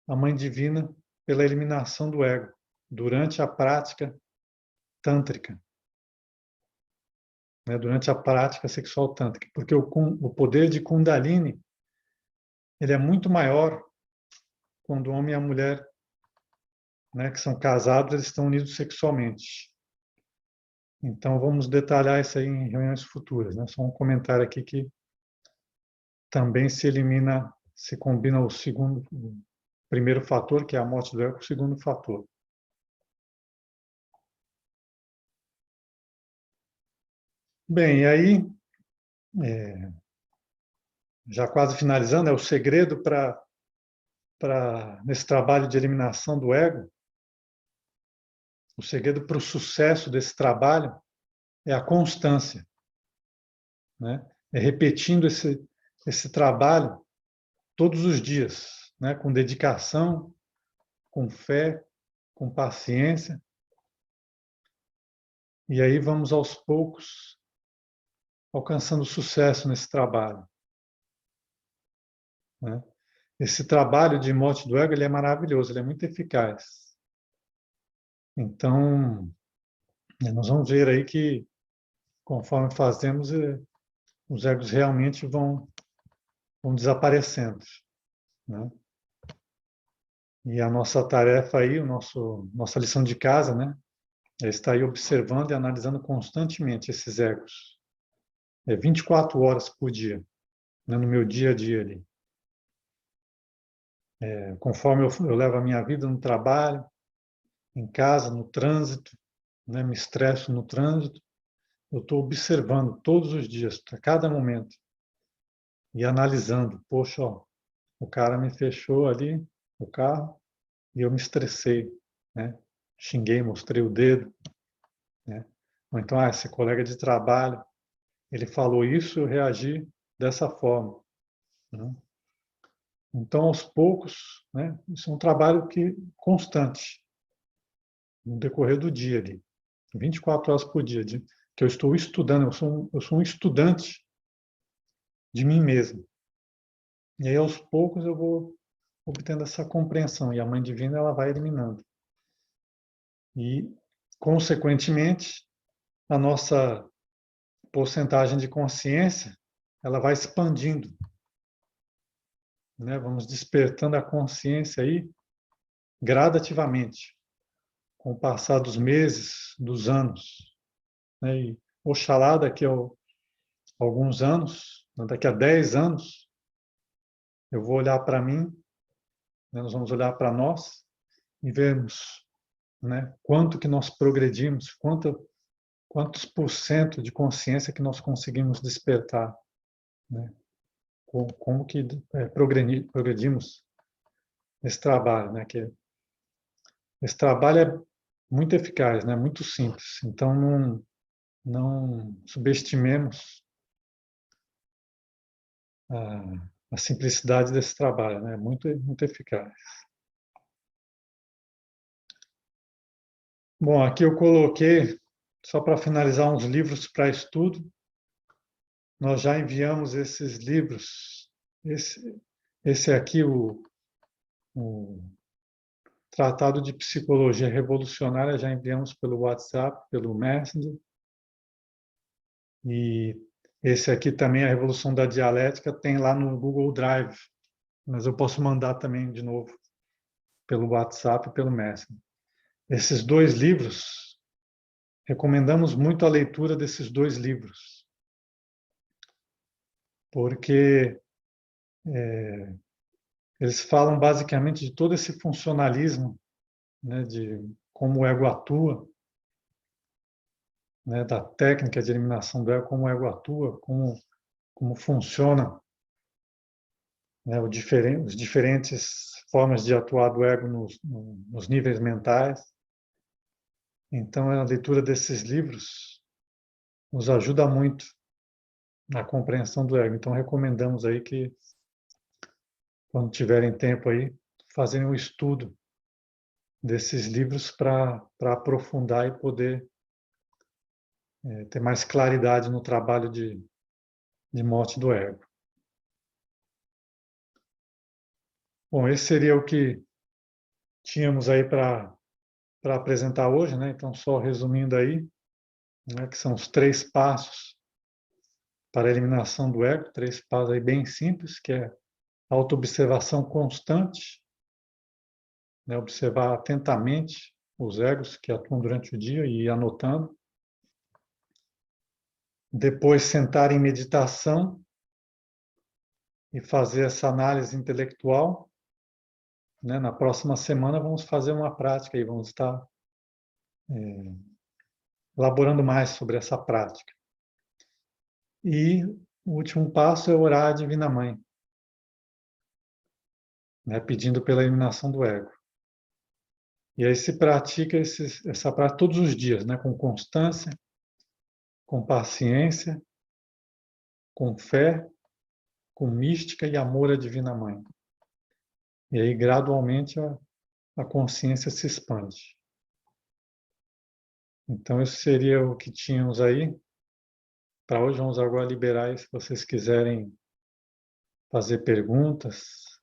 a Mãe Divina pela eliminação do ego durante a prática tântrica, né, durante a prática sexual tântrica, porque o poder de Kundalini ele é muito maior quando o homem e a mulher, né, que são casados, eles estão unidos sexualmente. Então, vamos detalhar isso aí em reuniões futuras. Né? Só um comentário aqui que também se combina o primeiro fator, que é a morte do ego, com o segundo fator. Bem, e aí, já quase finalizando, o segredo nesse trabalho de eliminação do ego, o segredo para o sucesso desse trabalho é a constância, né? É repetindo esse trabalho todos os dias, né? Com dedicação, com fé, com paciência. E aí vamos aos poucos alcançando sucesso nesse trabalho, né? Esse trabalho de morte do ego, ele é maravilhoso, ele é muito eficaz. Então, nós vamos ver aí que, conforme fazemos, os egos realmente vão desaparecendo, né? E a nossa tarefa aí, nossa lição de casa, né, é estar aí observando e analisando constantemente esses egos. 24 horas por dia, né, no meu dia a dia ali. Conforme eu levo a minha vida no trabalho, em casa, no trânsito, né, me estresso no trânsito, eu estou observando todos os dias, a cada momento, e analisando. Poxa, ó, o cara me fechou ali o carro e eu me estressei, né? Xinguei, mostrei o dedo, né? Ou então, esse colega de trabalho, ele falou isso, eu reagi dessa forma, né? Então, aos poucos, né? Isso é um trabalho constante, no decorrer do dia ali, 24 horas por dia, que eu estou estudando, eu sou um estudante de mim mesmo. E aí, aos poucos, eu vou obtendo essa compreensão, e a Mãe Divina ela vai eliminando. E, consequentemente, a nossa porcentagem de consciência ela vai expandindo, né? Vamos despertando a consciência aí gradativamente, com o passar dos meses, dos anos, né? E oxalá daqui a alguns anos, daqui a 10 anos, eu vou olhar para mim, né? Nós vamos olhar para nós e vermos, né, quanto que nós progredimos, quantos por cento de consciência que nós conseguimos despertar, né? Como que progredimos nesse trabalho, né? Que esse trabalho é muito eficaz, né? Muito simples. Então não subestimemos a simplicidade desse trabalho, né? Muito eficaz. Bom, aqui eu coloquei só para finalizar uns livros para estudo. Nós já enviamos esses livros. Esse aqui, o Tratado de Psicologia Revolucionária, já enviamos pelo WhatsApp, pelo Messenger. E esse aqui também, A Revolução da Dialética, tem lá no Google Drive. Mas eu posso mandar também de novo pelo WhatsApp e pelo Messenger. Esses dois livros, recomendamos muito a leitura desses dois livros, porque eles falam basicamente de todo esse funcionalismo, né, de como o ego atua, né, da técnica de eliminação do ego, como o ego atua, como funciona, né, os diferentes formas de atuar do ego nos níveis mentais. Então, a leitura desses livros nos ajuda muito na compreensão do ego. Então, recomendamos aí que, quando tiverem tempo aí, fazerem um estudo desses livros para aprofundar e poder ter mais claridade no trabalho de morte do ego. Bom, esse seria o que tínhamos aí para apresentar hoje, né? Então, só resumindo aí, né, que são os 3 passos para a eliminação do ego, 3 passos aí bem simples, que é a autoobservação constante, né, observar atentamente os egos que atuam durante o dia e ir anotando. Depois, sentar em meditação e fazer essa análise intelectual. Né? Na próxima semana, vamos fazer uma prática e vamos estar elaborando mais sobre essa prática. E o último passo é orar à Divina Mãe, né, pedindo pela eliminação do ego. E aí se pratica essa prática todos os dias, né, com constância, com paciência, com fé, com mística e amor à Divina Mãe. E aí, gradualmente, a consciência se expande. Então, isso seria o que tínhamos aí. Para hoje, vamos agora liberar, se vocês quiserem fazer perguntas,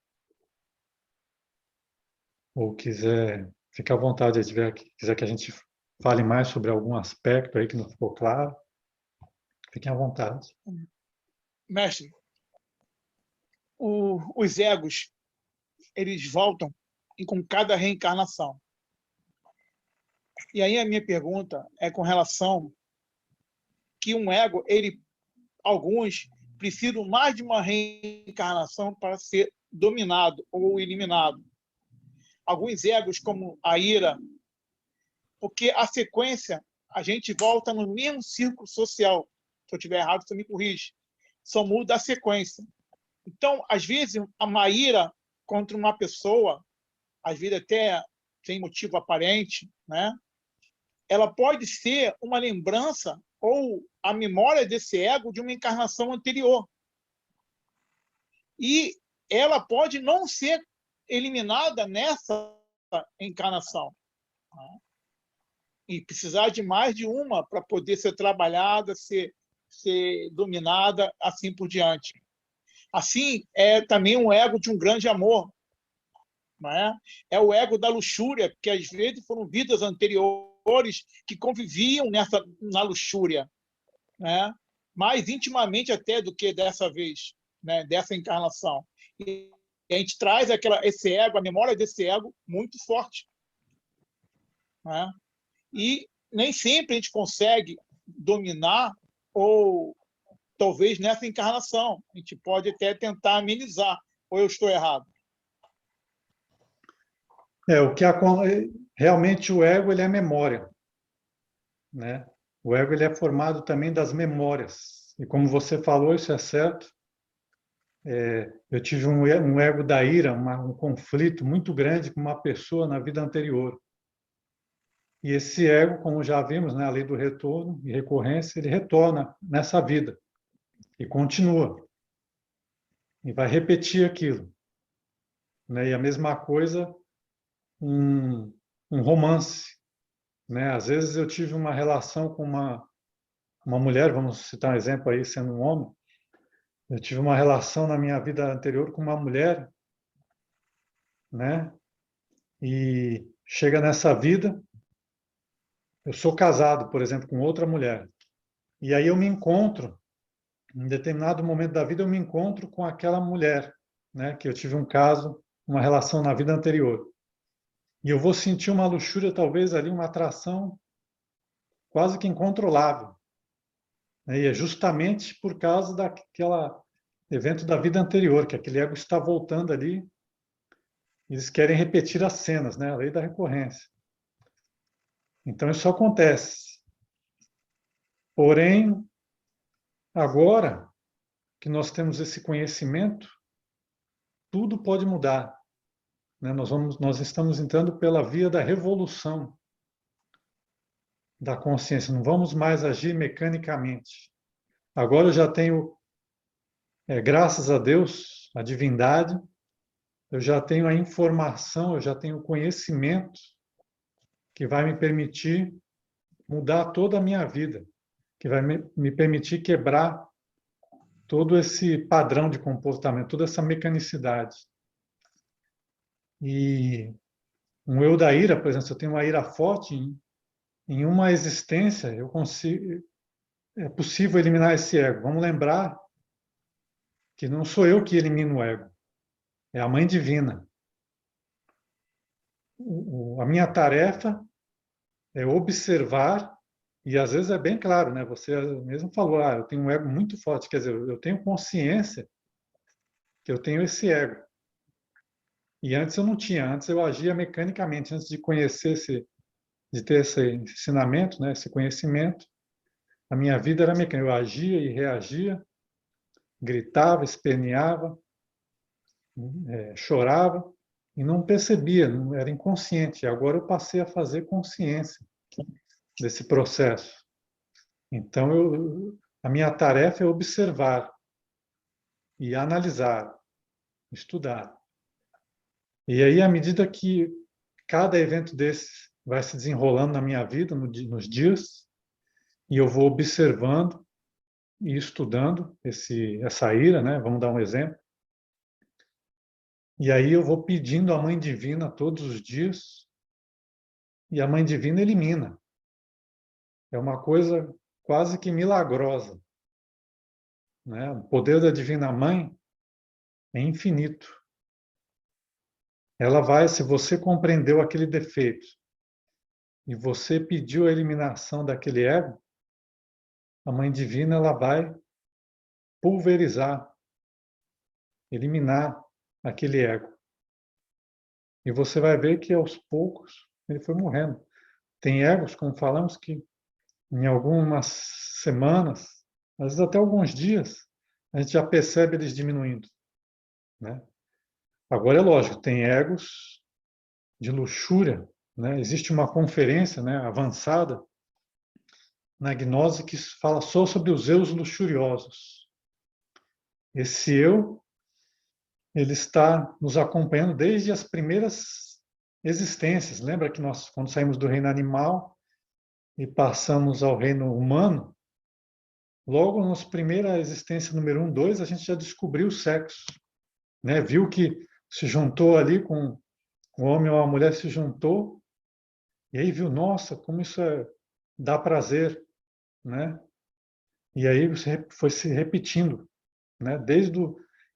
ou quiser, fica à vontade, se quiser que a gente fale mais sobre algum aspecto aí que não ficou claro, fiquem à vontade. Mestre, os egos, eles voltam com cada reencarnação. E aí a minha pergunta é com relação que um ego, alguns precisam mais de uma reencarnação para ser dominado ou eliminado. Alguns egos, como a ira, porque a sequência, a gente volta no mesmo círculo social. Se eu estiver errado, você me corrige. Só muda a sequência. Então, às vezes, uma ira contra uma pessoa, às vezes até sem motivo aparente, né? Ela pode ser uma lembrança ou a memória desse ego de uma encarnação anterior. E ela pode não ser eliminada nessa encarnação. E precisar de mais de uma para poder ser trabalhada, ser dominada, assim por diante. Assim, é também um ego de um grande amor. Não é? É o ego da luxúria, porque às vezes foram vidas anteriores que conviviam na luxúria, né? Mais intimamente até do que dessa vez, né? Dessa encarnação. E a gente traz esse ego, a memória desse ego, muito forte. Né? E nem sempre a gente consegue dominar ou talvez nessa encarnação. A gente pode até tentar amenizar. Ou eu estou errado? Realmente o ego ele é memória, né? O ego ele é formado também das memórias. E como você falou, isso é certo. Eu tive um ego da ira, um conflito muito grande com uma pessoa na vida anterior. E esse ego, como já vimos, né, a lei do retorno e recorrência, ele retorna nessa vida e continua. E vai repetir aquilo. Né? E a mesma coisa, um romance. Né? Às vezes eu tive uma relação com uma mulher, vamos citar um exemplo aí, sendo um homem, eu tive uma relação na minha vida anterior com uma mulher, né? E chega nessa vida, eu sou casado, por exemplo, com outra mulher. E aí eu me encontro, em determinado momento da vida, eu me encontro com aquela mulher, né? Que eu tive um caso, uma relação na vida anterior. E eu vou sentir uma luxúria, talvez ali, uma atração quase que incontrolável. E é justamente por causa daquele evento da vida anterior, que aquele ego está voltando ali. Eles querem repetir as cenas, né? A lei da recorrência. Então, isso acontece. Porém, agora que nós temos esse conhecimento, tudo pode mudar. Né? Nós estamos entrando pela via da revolução da consciência. Não vamos mais agir mecanicamente. Agora eu já tenho, graças a Deus, a divindade, eu já tenho a informação, eu já tenho o conhecimento que vai me permitir mudar toda a minha vida, que vai me permitir quebrar todo esse padrão de comportamento, toda essa mecanicidade. E um eu da ira, por exemplo, se eu tenho uma ira forte, em uma existência eu consigo, é possível eliminar esse ego. Vamos lembrar que não sou eu que elimino o ego, é a Mãe Divina. A minha tarefa é observar, e às vezes é bem claro, né? Você mesmo falou, eu tenho um ego muito forte, quer dizer, eu tenho consciência que eu tenho esse ego. E antes eu não tinha, antes eu agia mecanicamente, antes de conhecer de ter esse ensinamento, né, esse conhecimento, a minha vida era mecânica. Eu agia e reagia, gritava, esperneava, chorava e não percebia, não era inconsciente. Agora eu passei a fazer consciência desse processo. Então, a minha tarefa é observar e analisar, estudar. E aí, à medida que cada evento desse vai se desenrolando na minha vida, nos dias, e eu vou observando e estudando essa ira, né? Vamos dar um exemplo. E aí eu vou pedindo à Mãe Divina todos os dias, e a Mãe Divina elimina. É uma coisa quase que milagrosa, né? O poder da Divina Mãe é infinito. Ela vai, se você compreendeu aquele defeito e você pediu a eliminação daquele ego, a Mãe Divina ela vai pulverizar, eliminar aquele ego. E você vai ver que aos poucos ele foi morrendo. Tem egos, como falamos, que em algumas semanas, às vezes até alguns dias, a gente já percebe eles diminuindo, né? Agora é lógico, tem egos de luxúria, né? Existe uma conferência, né, avançada na gnose que fala só sobre os eus luxuriosos. Esse eu, ele está nos acompanhando desde as primeiras existências. Lembra que nós, quando saímos do reino animal e passamos ao reino humano, logo na primeira existência número 1, 2, a gente já descobriu o sexo, né? Viu que se juntou ali com o homem ou a mulher se juntou, e aí viu, nossa, como isso dá prazer, né? E aí você foi se repetindo, né?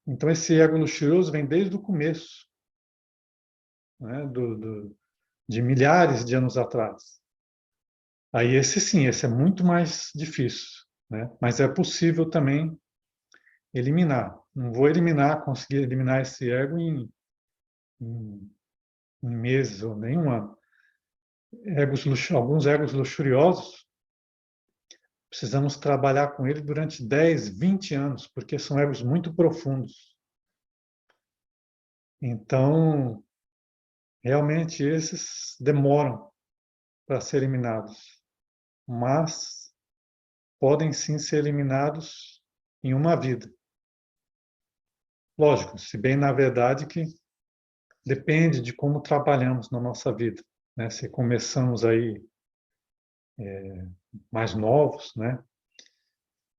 Então esse ego luxurioso vem desde o começo, né? De milhares de anos atrás. Aí esse sim, esse é muito mais difícil, né? Mas é possível também eliminar. Não vou conseguir eliminar esse ego em meses ou nem um ano. Alguns egos luxuriosos, precisamos trabalhar com ele durante 10, 20 anos, porque são egos muito profundos. Então, realmente esses demoram para ser eliminados, mas podem sim ser eliminados em uma vida. Lógico, se bem na verdade que depende de como trabalhamos na nossa vida, né? Se começamos aí mais novos, né?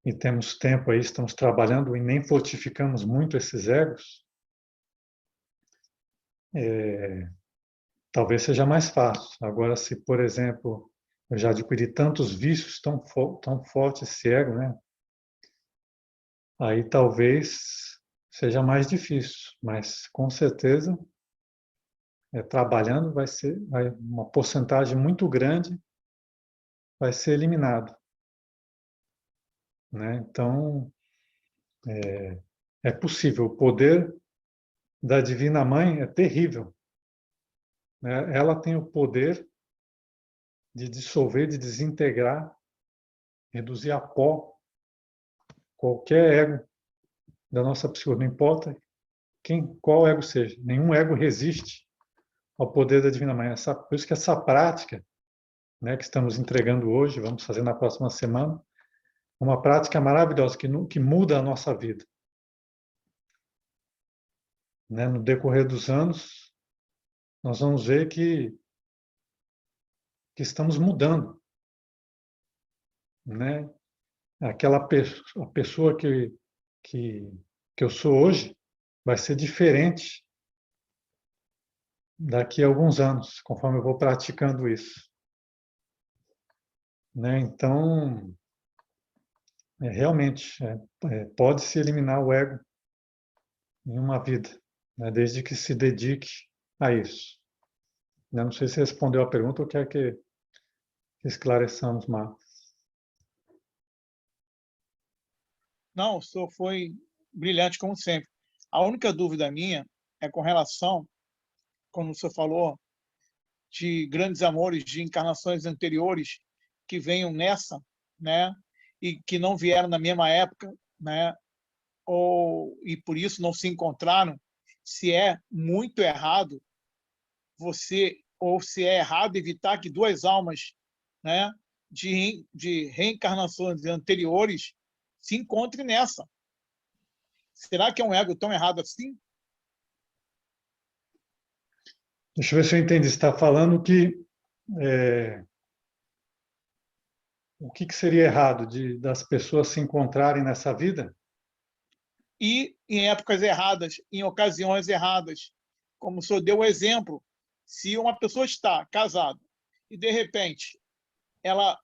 E temos tempo aí, estamos trabalhando e nem fortificamos muito esses egos, talvez seja mais fácil. Agora, se, por exemplo, eu já adquiri tantos vícios tão forte esse ego, né? Aí talvez seja mais difícil, mas com certeza trabalhando uma porcentagem muito grande vai ser eliminado, né? Então é possível. O poder da Divina Mãe é terrível, né? Ela tem o poder de dissolver, de desintegrar, reduzir a pó qualquer ego da nossa psique, não importa qual ego seja. Nenhum ego resiste ao poder da Divina Mãe. Por isso que essa prática, né, que estamos entregando hoje, vamos fazer na próxima semana, é uma prática maravilhosa que muda a nossa vida. Né? No decorrer dos anos, nós vamos ver que estamos mudando, né? A pessoa que eu sou hoje vai ser diferente daqui a alguns anos, conforme eu vou praticando isso, né? Então, realmente, pode-se eliminar o ego em uma vida, né? Desde que se dedique a isso. Eu não sei se respondeu a pergunta ou quer que esclareçamos mais. Não, o senhor foi brilhante, como sempre. A única dúvida minha é com relação, como o senhor falou, de grandes amores de encarnações anteriores que venham nessa, né? e que não vieram na mesma época, né? E por isso não se encontraram, se é muito errado ou se é errado evitar que duas almas, né, de reencarnações anteriores se encontrem nessa. Será que é um ego tão errado assim? Deixa eu ver se eu entendi. Você está falando que o que seria errado das pessoas se encontrarem nessa vida? E em épocas erradas, em ocasiões erradas. Como o senhor deu o exemplo, se uma pessoa está casada e, de repente, ela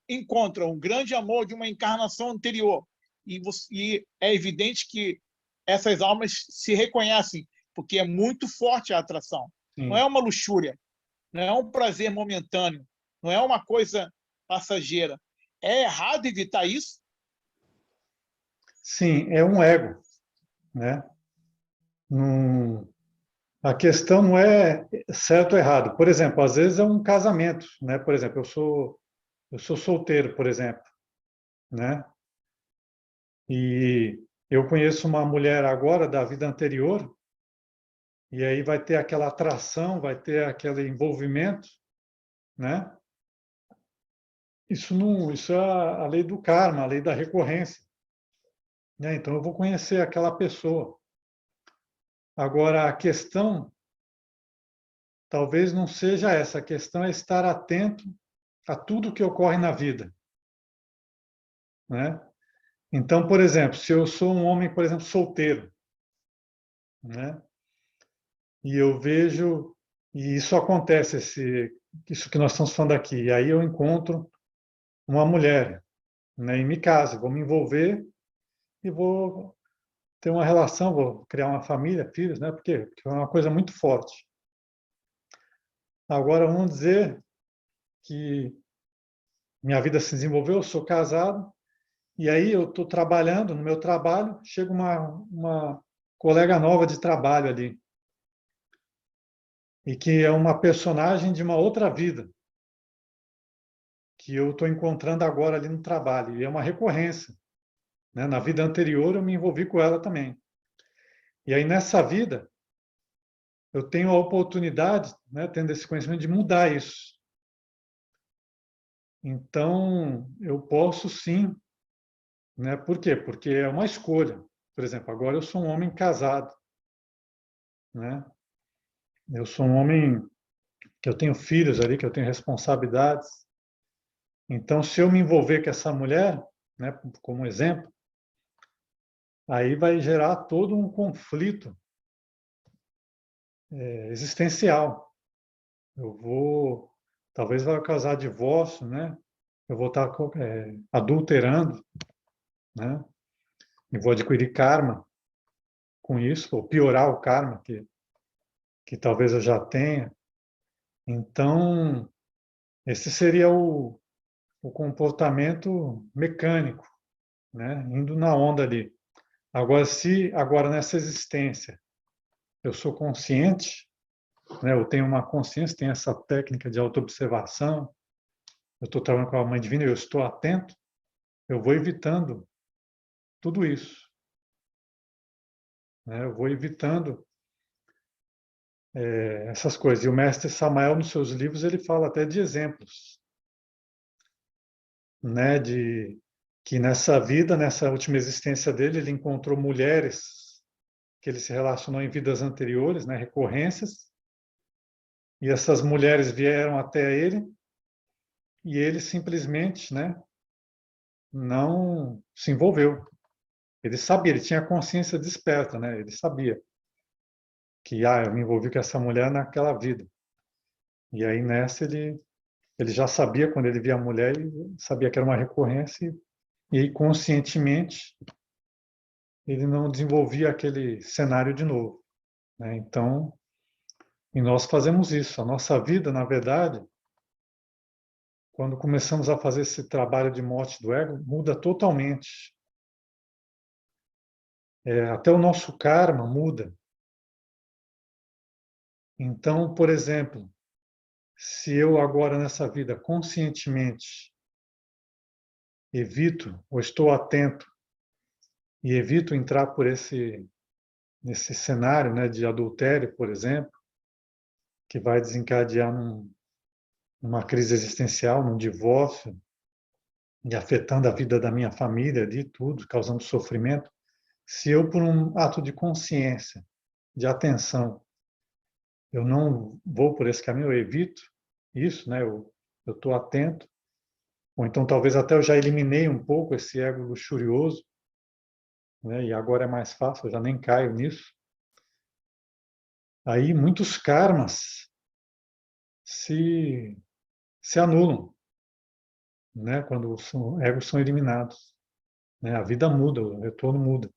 encontra um grande amor de uma encarnação anterior e é evidente que essas almas se reconhecem, porque é muito forte a atração. Não é Sim. uma luxúria, não é um prazer momentâneo, não é uma coisa passageira. É errado evitar isso? Sim, é um ego, né? A questão não é certo ou errado. Por exemplo, às vezes é um casamento, né? Por exemplo, eu sou solteiro, por exemplo, né? E eu conheço uma mulher agora da vida anterior, e aí vai ter aquela atração, vai ter aquele envolvimento, né? Isso é a lei do karma, a lei da recorrência, né? Então eu vou conhecer aquela pessoa. Agora a questão talvez não seja essa, a questão é estar atento a tudo que ocorre na vida, né? Então, por exemplo, se eu sou um homem, por exemplo, solteiro, né? E eu vejo, e isso acontece, isso que nós estamos falando aqui, e aí eu encontro uma mulher, né? E me caso, vou me envolver e vou ter uma relação, vou criar uma família, filhos, né? Porque é uma coisa muito forte. Agora, vamos dizer que minha vida se desenvolveu, eu sou casado, e aí eu estou trabalhando, no meu trabalho, chega uma colega nova de trabalho ali, e que é uma personagem de uma outra vida, que eu estou encontrando agora ali no trabalho, e é uma recorrência, né? Na vida anterior eu me envolvi com ela também. E aí nessa vida eu tenho a oportunidade, né, tendo esse conhecimento, de mudar isso. Então eu posso sim, né? Por quê? Porque é uma escolha. Por exemplo, agora eu sou um homem casado, né? Eu sou um homem que eu tenho filhos ali, que eu tenho responsabilidades. Então, se eu me envolver com essa mulher, né, como exemplo, aí vai gerar todo um conflito existencial. Eu vou, talvez vai causar divórcio, né? Eu vou estar adulterando, né? E vou adquirir karma com isso, ou piorar o karma que talvez eu já tenha. Então, esse seria o comportamento mecânico, né? Indo na onda ali. Agora, se agora nessa existência eu sou consciente, né? Eu tenho uma consciência, tenho essa técnica de autoobservação, eu estou trabalhando com a Mãe Divina, eu estou atento, eu vou evitando tudo isso, né? Eu vou evitando essas coisas. E o mestre Samael, nos seus livros, ele fala até de exemplos, né? De que nessa vida, nessa última existência dele, ele encontrou mulheres que ele se relacionou em vidas anteriores, né? Recorrências, e essas mulheres vieram até ele e ele simplesmente, né? Não se envolveu. Ele sabia, ele tinha consciência desperta, né? Ele sabia que eu me envolvi com essa mulher naquela vida. E aí nessa ele já sabia quando ele via a mulher, ele sabia que era uma recorrência e aí, conscientemente ele não desenvolvia aquele cenário de novo, né? Então, e nós fazemos isso. A nossa vida, na verdade, quando começamos a fazer esse trabalho de morte do ego, muda totalmente. Até o nosso karma muda. Então, por exemplo, se eu agora nessa vida conscientemente evito, ou estou atento, e evito entrar por nesse cenário, né, de adultério, por exemplo, que vai desencadear numa crise existencial, num divórcio, e afetando a vida da minha família, de tudo, causando sofrimento, se eu, por um ato de consciência, de atenção, eu não vou por esse caminho, eu evito isso, né? Eu estou atento, ou então talvez até eu já eliminei um pouco esse ego luxurioso, né? E agora é mais fácil, eu já nem caio nisso. Aí muitos karmas se, se anulam, né? Quando os egos são eliminados, né? A vida muda, o retorno muda.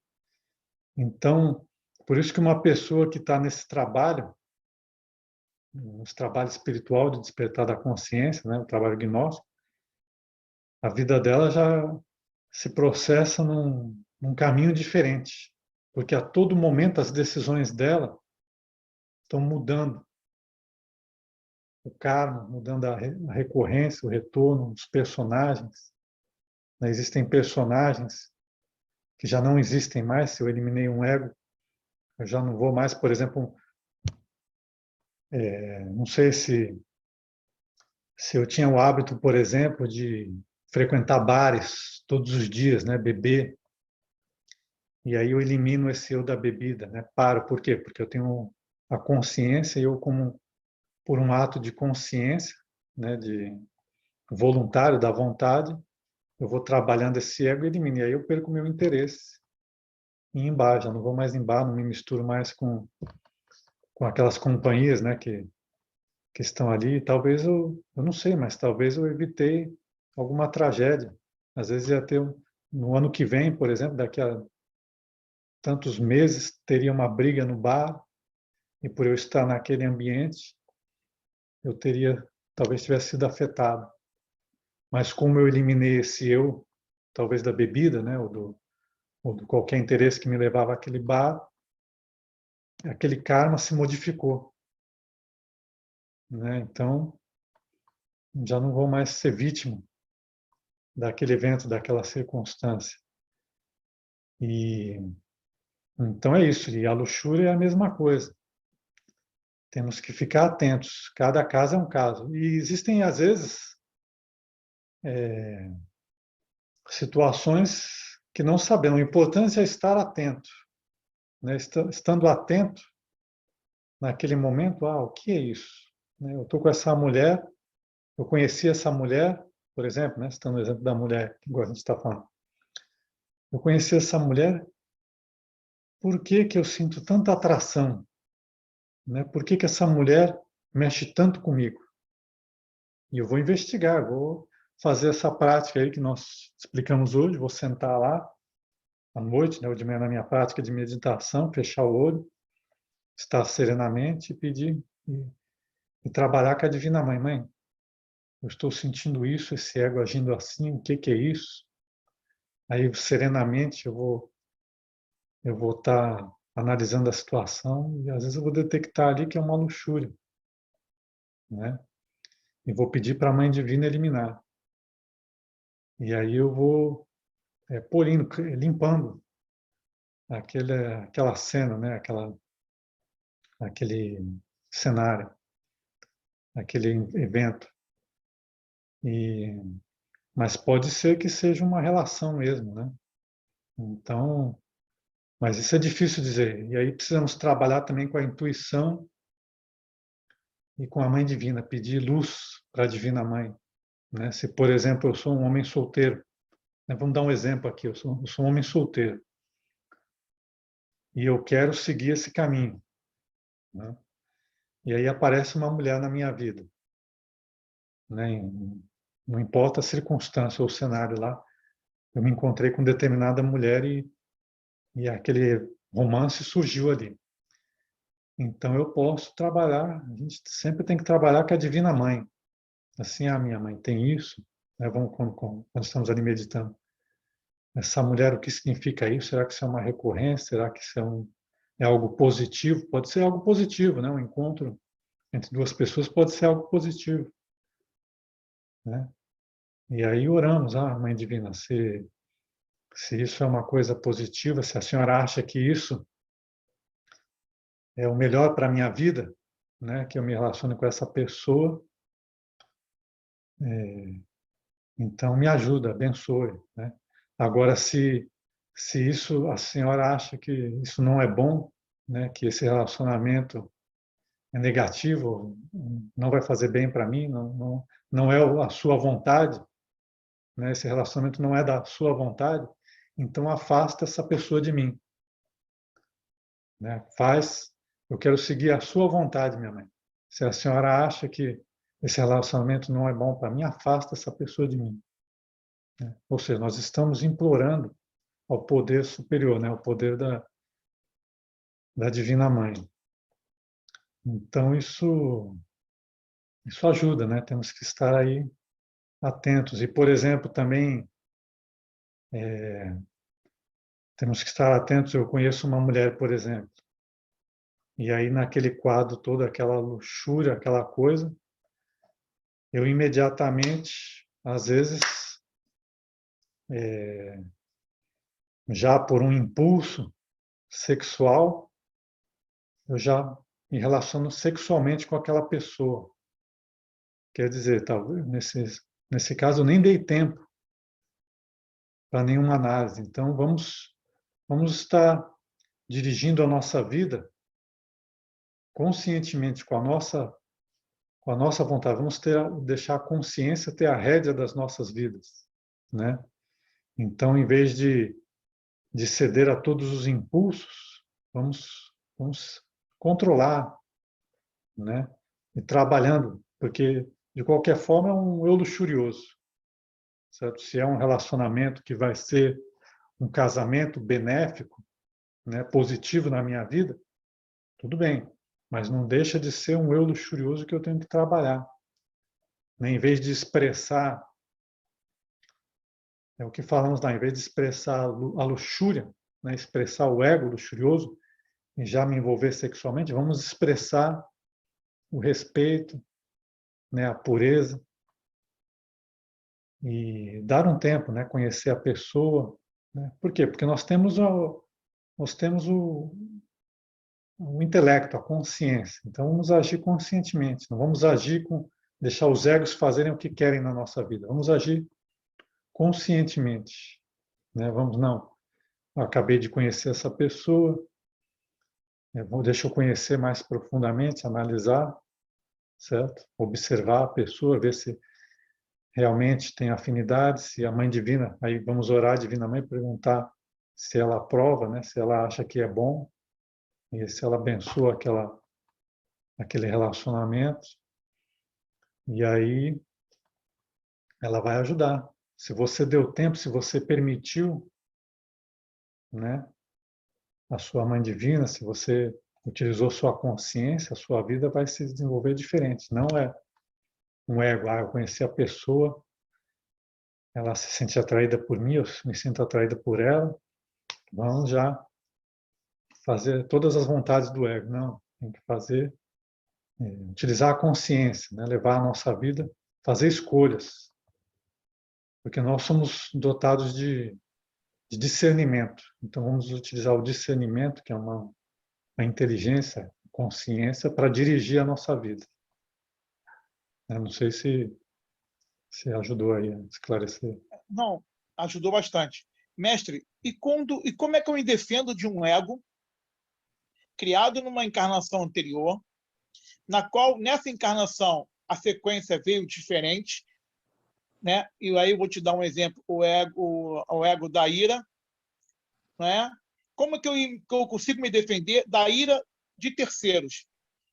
Então, por isso que uma pessoa que está nesse trabalho, nesse trabalho espiritual de despertar da consciência, né? O trabalho gnóstico, a vida dela já se processa num caminho diferente, porque a todo momento as decisões dela estão mudando o karma, mudando a recorrência, o retorno, os personagens. Né? Existem personagens que já não existem mais. Se eu eliminei um ego, eu já não vou mais, por exemplo, não sei se eu tinha o hábito, por exemplo, de frequentar bares todos os dias, né, beber, e aí eu elimino esse eu da bebida, né? Paro, por quê? Porque eu tenho a consciência e eu, como por um ato de consciência, né, de voluntário da vontade, eu vou trabalhando esse ego e elimino. E aí eu perco meu interesse em ir em bar, já não vou mais em bar, não me misturo mais com aquelas companhias, né, que estão ali. Talvez eu não sei, mas talvez eu evitei alguma tragédia. Às vezes ia ter, no ano que vem, por exemplo, daqui a tantos meses, teria uma briga no bar, e por eu estar naquele ambiente, eu teria, talvez tivesse sido afetado. Mas como eu eliminei esse eu, talvez da bebida, né, ou do qualquer interesse que me levava àquele bar, aquele karma se modificou, né? Então, já não vou mais ser vítima daquele evento, daquela circunstância. E então é isso. E a luxúria é a mesma coisa. Temos que ficar atentos. Cada caso é um caso. E existem às vezes situações que não sabemos. O importante é estar atento, né? Estando atento naquele momento, o que é isso? Eu estou com essa mulher, eu conheci essa mulher, por exemplo, né? Citando o exemplo da mulher que a gente está falando. Eu conheci essa mulher, por que que eu sinto tanta atração? Né? Por que que essa mulher mexe tanto comigo? E eu vou investigar, vou fazer essa prática aí que nós explicamos hoje, vou sentar lá à noite, né, ou de manhã na minha prática de meditação, fechar o olho, estar serenamente e pedir e trabalhar com a Divina Mãe. Mãe, eu estou sentindo isso, esse ego agindo assim, o que que é isso? Aí serenamente eu vou estar analisando a situação e às vezes eu vou detectar ali que é uma luxúria, né? E vou pedir para a Mãe Divina eliminar. E aí eu vou polindo, limpando aquela cena, né? Aquele cenário, aquele evento. E, mas pode ser que seja uma relação mesmo, né? Então, mas isso é difícil dizer. E aí precisamos trabalhar também com a intuição e com a Mãe Divina, pedir luz para a Divina Mãe. Né? Se, por exemplo, eu sou um homem solteiro, né? Vamos dar um exemplo aqui, eu sou um homem solteiro e eu quero seguir esse caminho. Né? E aí aparece uma mulher na minha vida. Né? Não importa a circunstância ou o cenário lá, eu me encontrei com determinada mulher e aquele romance surgiu ali. Então eu posso trabalhar, a gente sempre tem que trabalhar com a Divina Mãe. Assim, a minha mãe tem isso, né? Quando estamos ali meditando. Essa mulher, o que significa isso? Será que isso é uma recorrência? Será que isso é algo positivo? Pode ser algo positivo, né? Um encontro entre duas pessoas pode ser algo positivo, né? E aí oramos, Mãe Divina, se isso é uma coisa positiva, se a senhora acha que isso é o melhor para a minha vida, né, que eu me relacione com essa pessoa, então me ajuda, abençoe, né? Agora, se isso a senhora acha que isso não é bom, né, que esse relacionamento é negativo, não vai fazer bem para mim, não é a sua vontade, né, esse relacionamento não é da sua vontade, então afasta essa pessoa de mim, né? Eu quero seguir a sua vontade, minha mãe. Se a senhora acha que esse relacionamento não é bom para mim, afasta essa pessoa de mim, né? Ou seja, nós estamos implorando ao poder superior, né, ao poder da Divina Mãe. Então isso ajuda, né? Temos que estar aí atentos. E, por exemplo, também temos que estar atentos. Eu conheço uma mulher, por exemplo, e aí naquele quadro todo, aquela luxúria, aquela coisa, eu imediatamente, às vezes, já por um impulso sexual, eu já me relaciono sexualmente com aquela pessoa. Quer dizer, talvez nesse caso eu nem dei tempo para nenhuma análise. Então vamos estar dirigindo a nossa vida conscientemente com a nossa vontade. Vamos deixar a consciência ter a rédea das nossas vidas, né? Então, em vez de ceder a todos os impulsos, vamos controlar, né? E trabalhando, porque de qualquer forma é um eu luxurioso, certo? Se é um relacionamento que vai ser um casamento benéfico, né, positivo na minha vida, tudo bem, mas não deixa de ser um eu luxurioso que eu tenho que trabalhar, né? Em vez de expressar, é o que falamos lá, em vez de expressar a luxúria, né, expressar o ego luxurioso e já me envolver sexualmente, vamos expressar o respeito, né, a pureza e dar um tempo, né, conhecer a pessoa, né? Por quê? Porque nós temos o intelecto, a consciência. Então vamos agir conscientemente, não vamos agir deixar os egos fazerem o que querem na nossa vida. Vamos agir conscientemente, né? Vamos não, eu acabei de conhecer essa pessoa, deixa eu conhecer mais profundamente, analisar, certo? Observar a pessoa, ver se realmente tem afinidade, se a Mãe Divina, aí vamos orar a Divina Mãe, perguntar se ela aprova, né? Se ela acha que é bom, e se ela abençoa aquele relacionamento, e aí ela vai ajudar. Se você deu tempo, se você permitiu, né, a sua Mãe Divina, se você utilizou sua consciência, a sua vida vai se desenvolver diferente. Não é um ego, eu conheci a pessoa, ela se sente atraída por mim, eu me sinto atraída por ela, vamos já fazer todas as vontades do ego. Não, tem que fazer, utilizar a consciência, né, levar a nossa vida, fazer escolhas, porque nós somos dotados de discernimento. Então, vamos utilizar o discernimento, que é uma inteligência, consciência, para dirigir a nossa vida. Eu não sei se ajudou aí a esclarecer. Não, ajudou bastante. Mestre, e como é que eu me defendo de um ego criado numa encarnação anterior, na qual, nessa encarnação, a sequência veio diferente, né? E aí eu vou te dar um exemplo, o ego da ira, né? Como é que eu consigo me defender da ira de terceiros,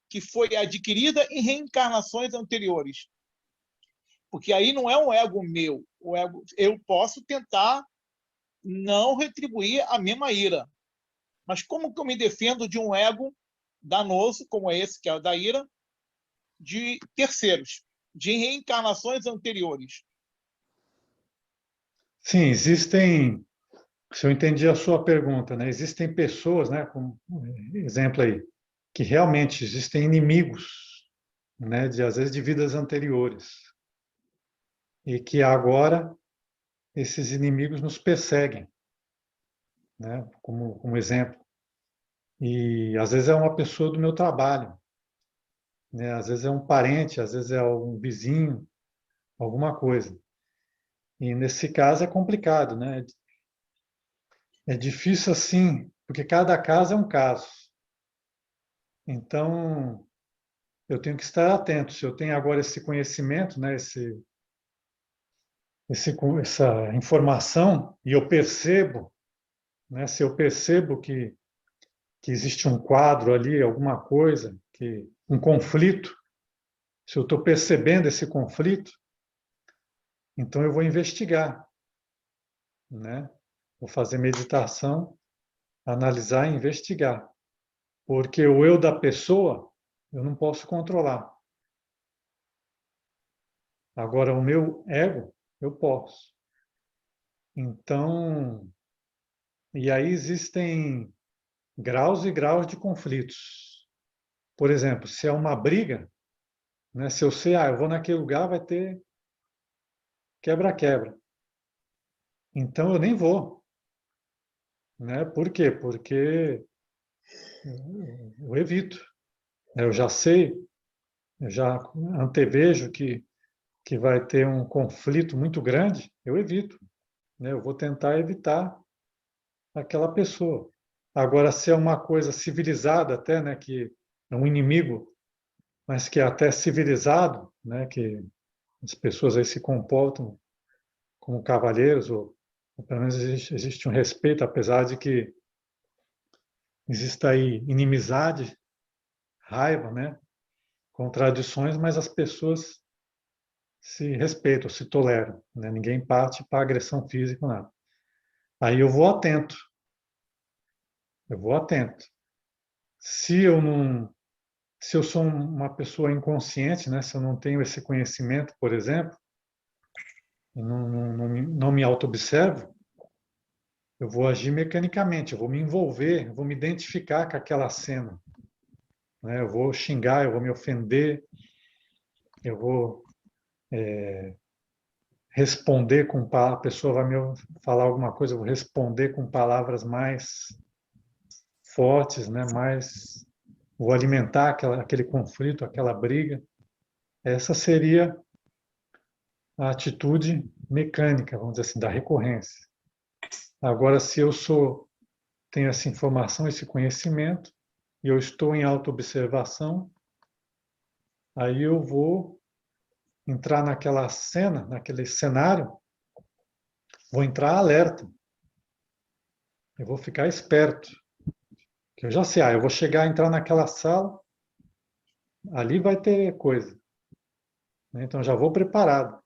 que foi adquirida em reencarnações anteriores? Porque aí não é um ego meu, eu posso tentar não retribuir a mesma ira. Mas como que eu me defendo de um ego danoso, como esse, que é o da ira, de terceiros, de reencarnações anteriores? Sim, existem, se eu entendi a sua pergunta, né, existem pessoas, né, como exemplo aí, que realmente existem inimigos, né, às vezes de vidas anteriores. e que agora esses inimigos nos perseguem, né? Como exemplo. E às vezes é uma pessoa do meu trabalho, né? Às vezes é um parente, às vezes é um vizinho, alguma coisa. E nesse caso é complicado, né? É difícil assim, porque cada caso é um caso. Então, eu tenho que estar atento. Se eu tenho agora esse conhecimento, né, essa informação, e eu percebo, né, se eu percebo que existe um quadro ali, alguma coisa, um conflito, se eu estou percebendo esse conflito, então eu vou investigar, né? Vou fazer meditação, analisar e investigar. Porque o eu da pessoa eu não posso controlar. Agora, o meu ego, eu posso. Então, e aí existem graus e graus de conflitos. Por exemplo, se é uma briga, né, se eu sei, eu vou naquele lugar, vai ter quebra-quebra. Então, eu nem vou. Né? Por quê? Porque eu evito. Eu já sei, eu já antevejo que vai ter um conflito muito grande, eu evito. Né? Eu vou tentar evitar aquela pessoa. Agora, se é uma coisa civilizada até, né, que é um inimigo, mas que é até civilizado, né, que as pessoas aí se comportam como cavalheiros, ou pelo menos existe um respeito, apesar de que exista aí inimizade, raiva, né, contradições, mas as pessoas se respeitam, se toleram, né? Ninguém parte para agressão física, nada. Aí eu vou atento, eu vou atento. Se eu não se eu sou uma pessoa inconsciente, né, se eu não tenho esse conhecimento, por exemplo, e não me auto-observo, eu vou agir mecanicamente, eu vou me envolver, eu vou me identificar com aquela cena. Né, eu vou xingar, eu vou me ofender, eu vou responder com a pessoa vai me falar alguma coisa, eu vou responder com palavras mais fortes, né, mais vou alimentar aquele conflito, aquela briga. Essa seria a atitude mecânica, vamos dizer assim, da recorrência. Agora, se eu tenho essa informação, esse conhecimento, e eu estou em autoobservação, aí eu vou entrar naquela cena, naquele cenário, vou entrar alerta, eu vou ficar esperto, que eu já sei, eu vou chegar, entrar naquela sala, ali vai ter coisa, né? Então já vou preparado,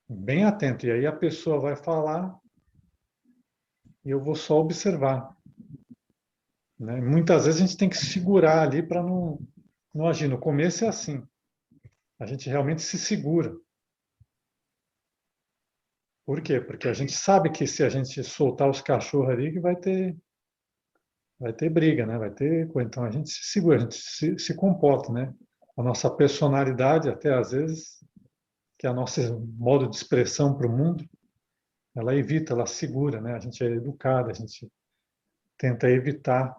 bem atento, e aí a pessoa vai falar e eu vou só observar. Né? Muitas vezes a gente tem que segurar ali para não agir. No começo é assim. A gente realmente se segura. Por quê? Porque a gente sabe que se a gente soltar os cachorros ali, que vai ter briga, né? Vai ter coisa. Então a gente se segura, a gente se comporta, né? A nossa personalidade, até às vezes, que é o nosso modo de expressão para o mundo, ela evita, ela segura, né? A gente é educado, a gente tenta evitar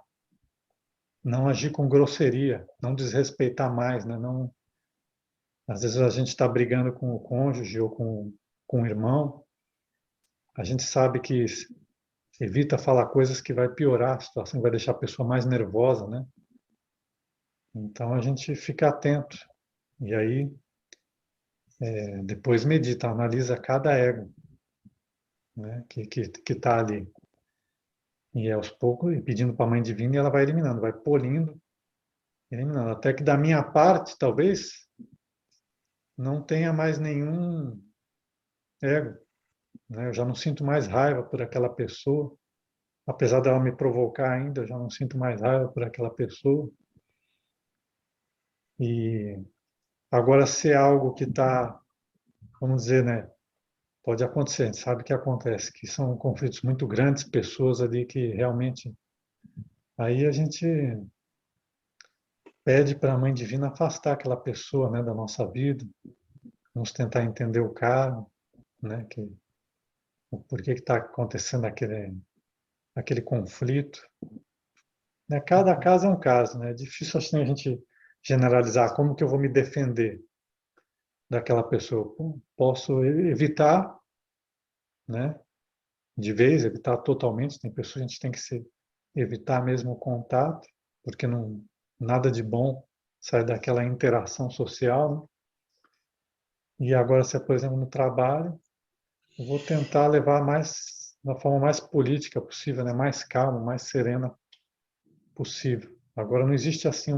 não agir com grosseria, não desrespeitar mais, né? Não, às vezes a gente está brigando com o cônjuge ou com o irmão, a gente sabe que evita falar coisas que vai piorar a situação, vai deixar a pessoa mais nervosa, né? Então a gente fica atento e aí depois medita, analisa cada ego, né? Que está ali e aos poucos e pedindo para a Mãe Divina e ela vai eliminando, vai polindo, eliminando, até que da minha parte talvez não tenha mais nenhum ego, né? Eu já não sinto mais raiva por aquela pessoa, apesar dela me provocar ainda, eu já não sinto mais raiva por aquela pessoa. E agora, se é algo que está, vamos dizer, né, pode acontecer, a gente sabe que acontece, que são conflitos muito grandes, pessoas ali que realmente. Aí a gente pede para a Mãe Divina afastar aquela pessoa, né, da nossa vida, vamos tentar entender o cara, né? Por que está acontecendo aquele conflito. Né? Cada caso é um caso, né? É difícil assim a gente generalizar como que eu vou me defender daquela pessoa. Posso evitar, né? De vez, evitar totalmente. Tem pessoas que a gente tem que evitar mesmo o contato, porque não, nada de bom sai daquela interação social. Né? E agora, se é, por exemplo, no trabalho, eu vou tentar levar mais, da forma mais política possível, né? Mais calma, mais serena possível. Agora, não existe assim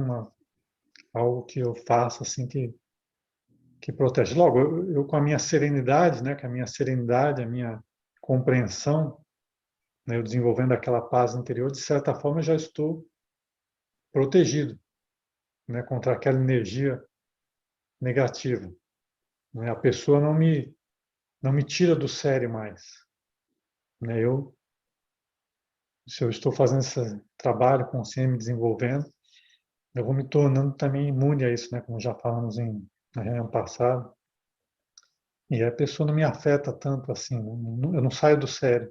algo que eu faça assim que protege. Logo, eu com a minha serenidade, né? Com a minha serenidade, a minha compreensão, né? Eu desenvolvendo aquela paz interior, de certa forma, eu já estou protegido, né? Contra aquela energia negativa. Né? A pessoa não me tira do sério mais. Né? Se eu estou fazendo esse trabalho consciente, me desenvolvendo, eu vou me tornando também imune a isso, né? Como já falamos na reunião passada. E a pessoa não me afeta tanto assim, né? Eu não saio do sério.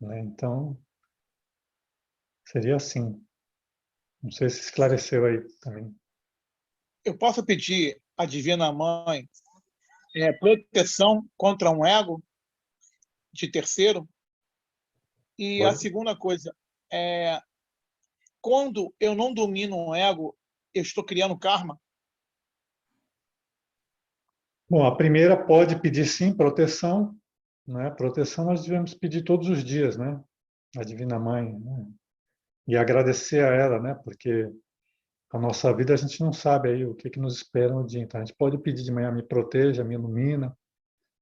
Né? Então, seria assim. Não sei se esclareceu aí também. Eu posso pedir à Divina Mãe proteção contra um ego de terceiro? E a Pode? segunda coisa, é, quando eu não domino um ego, eu estou criando karma? Bom, a primeira pode pedir sim proteção, né? Proteção nós devemos pedir todos os dias, né? A Divina Mãe, né? E agradecer a ela, né? Porque a nossa vida a gente não sabe aí o que nos espera no dia. Então a gente pode pedir de manhã: me proteja, me ilumina,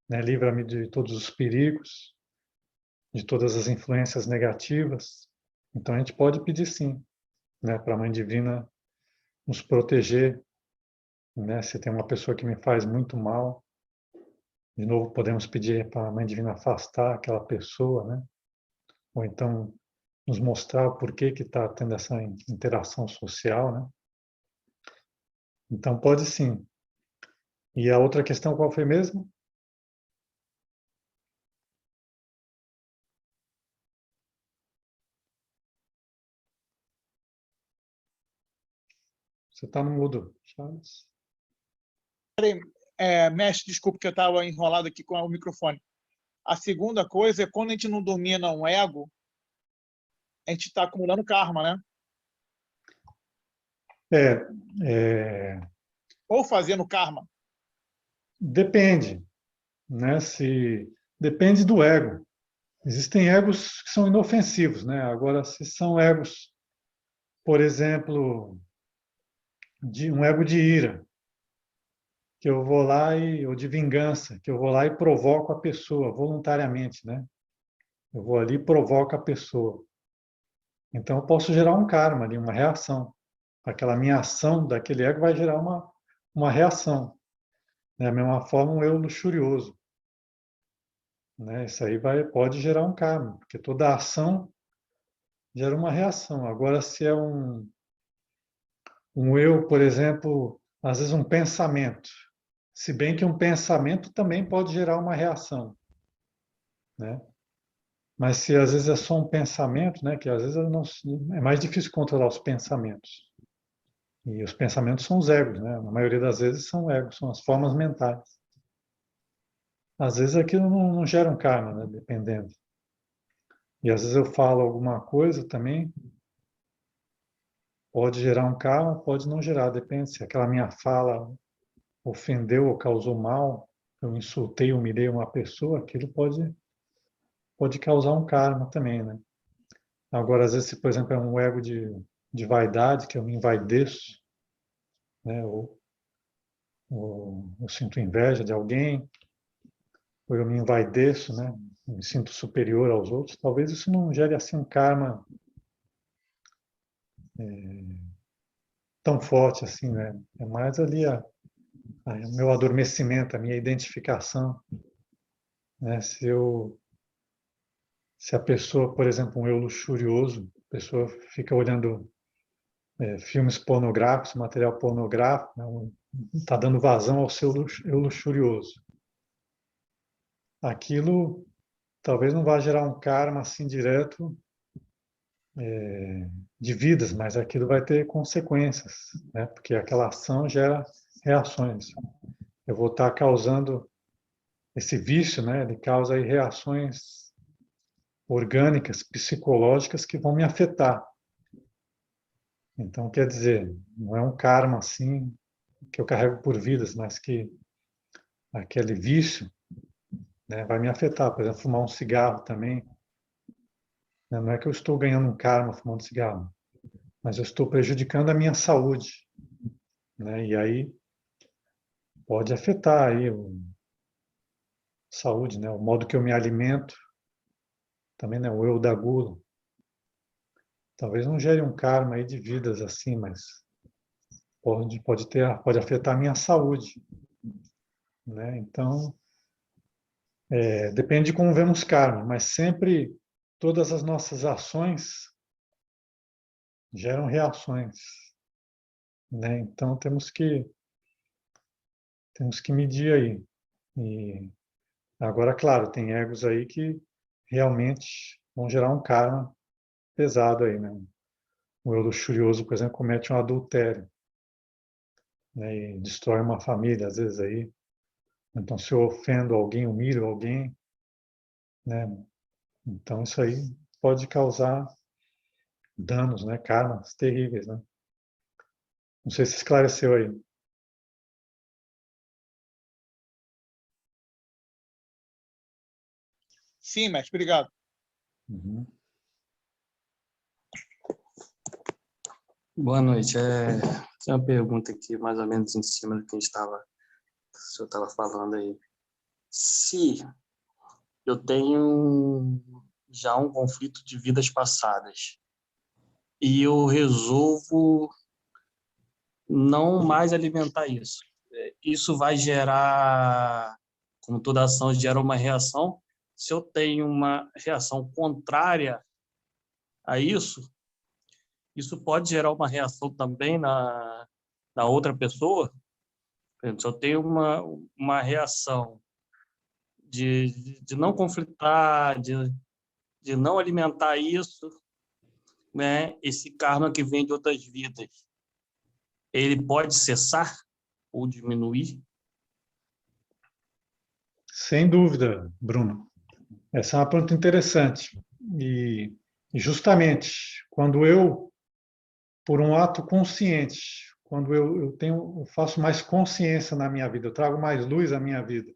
né? Livra-me de todos os perigos, de todas as influências negativas. Então a gente pode pedir sim, né? Para a Mãe Divina nos proteger, né? Se tem uma pessoa que me faz muito mal, de novo podemos pedir para a Mãe Divina afastar aquela pessoa, né? Ou então nos mostrar o porquê que está tendo essa interação social, né? Então pode sim. E a outra questão qual foi mesmo? Você está no mudo, Charles. Mestre, desculpe que eu estava enrolado aqui com o microfone. A segunda coisa é quando a gente não domina um ego, a gente está acumulando karma, né? É, é, Ou fazendo karma. depende, né? Depende do ego. Existem egos que são inofensivos, né? Agora, se são egos, por exemplo, de um ego de ira, que eu vou lá ou de vingança, que eu vou lá e provoco a pessoa voluntariamente, né? Eu vou ali e provoco a pessoa. Então, eu posso gerar um karma ali, uma reação. Aquela minha ação daquele ego vai gerar uma reação. Né? Da mesma forma, um eu luxurioso. Né? Isso aí pode gerar um karma, porque toda ação gera uma reação. Agora, se é um eu, por exemplo, às vezes um pensamento, se bem que um pensamento também pode gerar uma reação. Né? Mas se às vezes é só um pensamento, né, que às vezes é mais difícil controlar os pensamentos. E os pensamentos são os egos, né? Na maioria das vezes são egos, são as formas mentais. Às vezes aquilo não gera um karma, né? Dependendo. E às vezes eu falo alguma coisa também, pode gerar um karma, pode não gerar, depende. Se aquela minha fala ofendeu ou causou mal, eu insultei, humilhei uma pessoa, aquilo pode causar um karma também, né? Agora, às vezes, se, por exemplo, é um ego de vaidade, que eu me envaideço, né? Ou eu sinto inveja de alguém, ou eu me envaideço, né? Me sinto superior aos outros, talvez isso não gere assim um karma tão forte assim, né? É mais ali o meu adormecimento, a minha identificação, né? Se a pessoa, por exemplo, um eu luxurioso, a pessoa fica olhando filmes pornográficos, material pornográfico, né? Um está dando vazão ao seu eu luxurioso. Aquilo talvez não vá gerar um karma assim direto de vidas, mas aquilo vai ter consequências, né? Porque aquela ação gera reações. Eu vou estar causando esse vício, né? Ele causa aí reações orgânicas, psicológicas que vão me afetar. Então, quer dizer, não é um karma assim que eu carrego por vidas, mas que aquele vício, né, vai me afetar. Por exemplo, fumar um cigarro também, né? Não é que eu estou ganhando um karma fumando cigarro, mas eu estou prejudicando a minha saúde, né? E aí pode afetar aí a saúde, né? O modo que eu me alimento, também, né? O eu da gula. Talvez não gere um karma aí de vidas assim, mas pode afetar a minha saúde, né? Então, depende de como vemos karma, mas sempre todas as nossas ações geram reações, né? Então temos que medir aí. E agora, claro, tem egos aí que realmente vão gerar um karma pesado aí, né? O eu luxurioso, por exemplo, comete um adultério, né? E destrói uma família, às vezes aí. Então, se eu ofendo alguém, humilho alguém, né? Então, isso aí pode causar danos, né? Karmas terríveis, né? Não sei se esclareceu aí. Sim, mestre, obrigado. Uhum. Boa noite. Tem uma pergunta aqui, mais ou menos em cima do que o senhor estava falando aí. Se eu tenho já um conflito de vidas passadas e eu resolvo não mais alimentar isso, isso vai gerar, como toda ação gera uma reação. Se eu tenho uma reação contrária a isso pode gerar uma reação também na outra pessoa. Por exemplo, se eu tenho uma reação de não conflitar, de não alimentar isso, né? Esse karma que vem de outras vidas, ele pode cessar ou diminuir? Sem dúvida, Bruno. Essa é uma pergunta interessante. E justamente quando eu, por um ato consciente, quando eu faço mais consciência na minha vida, eu trago mais luz à minha vida.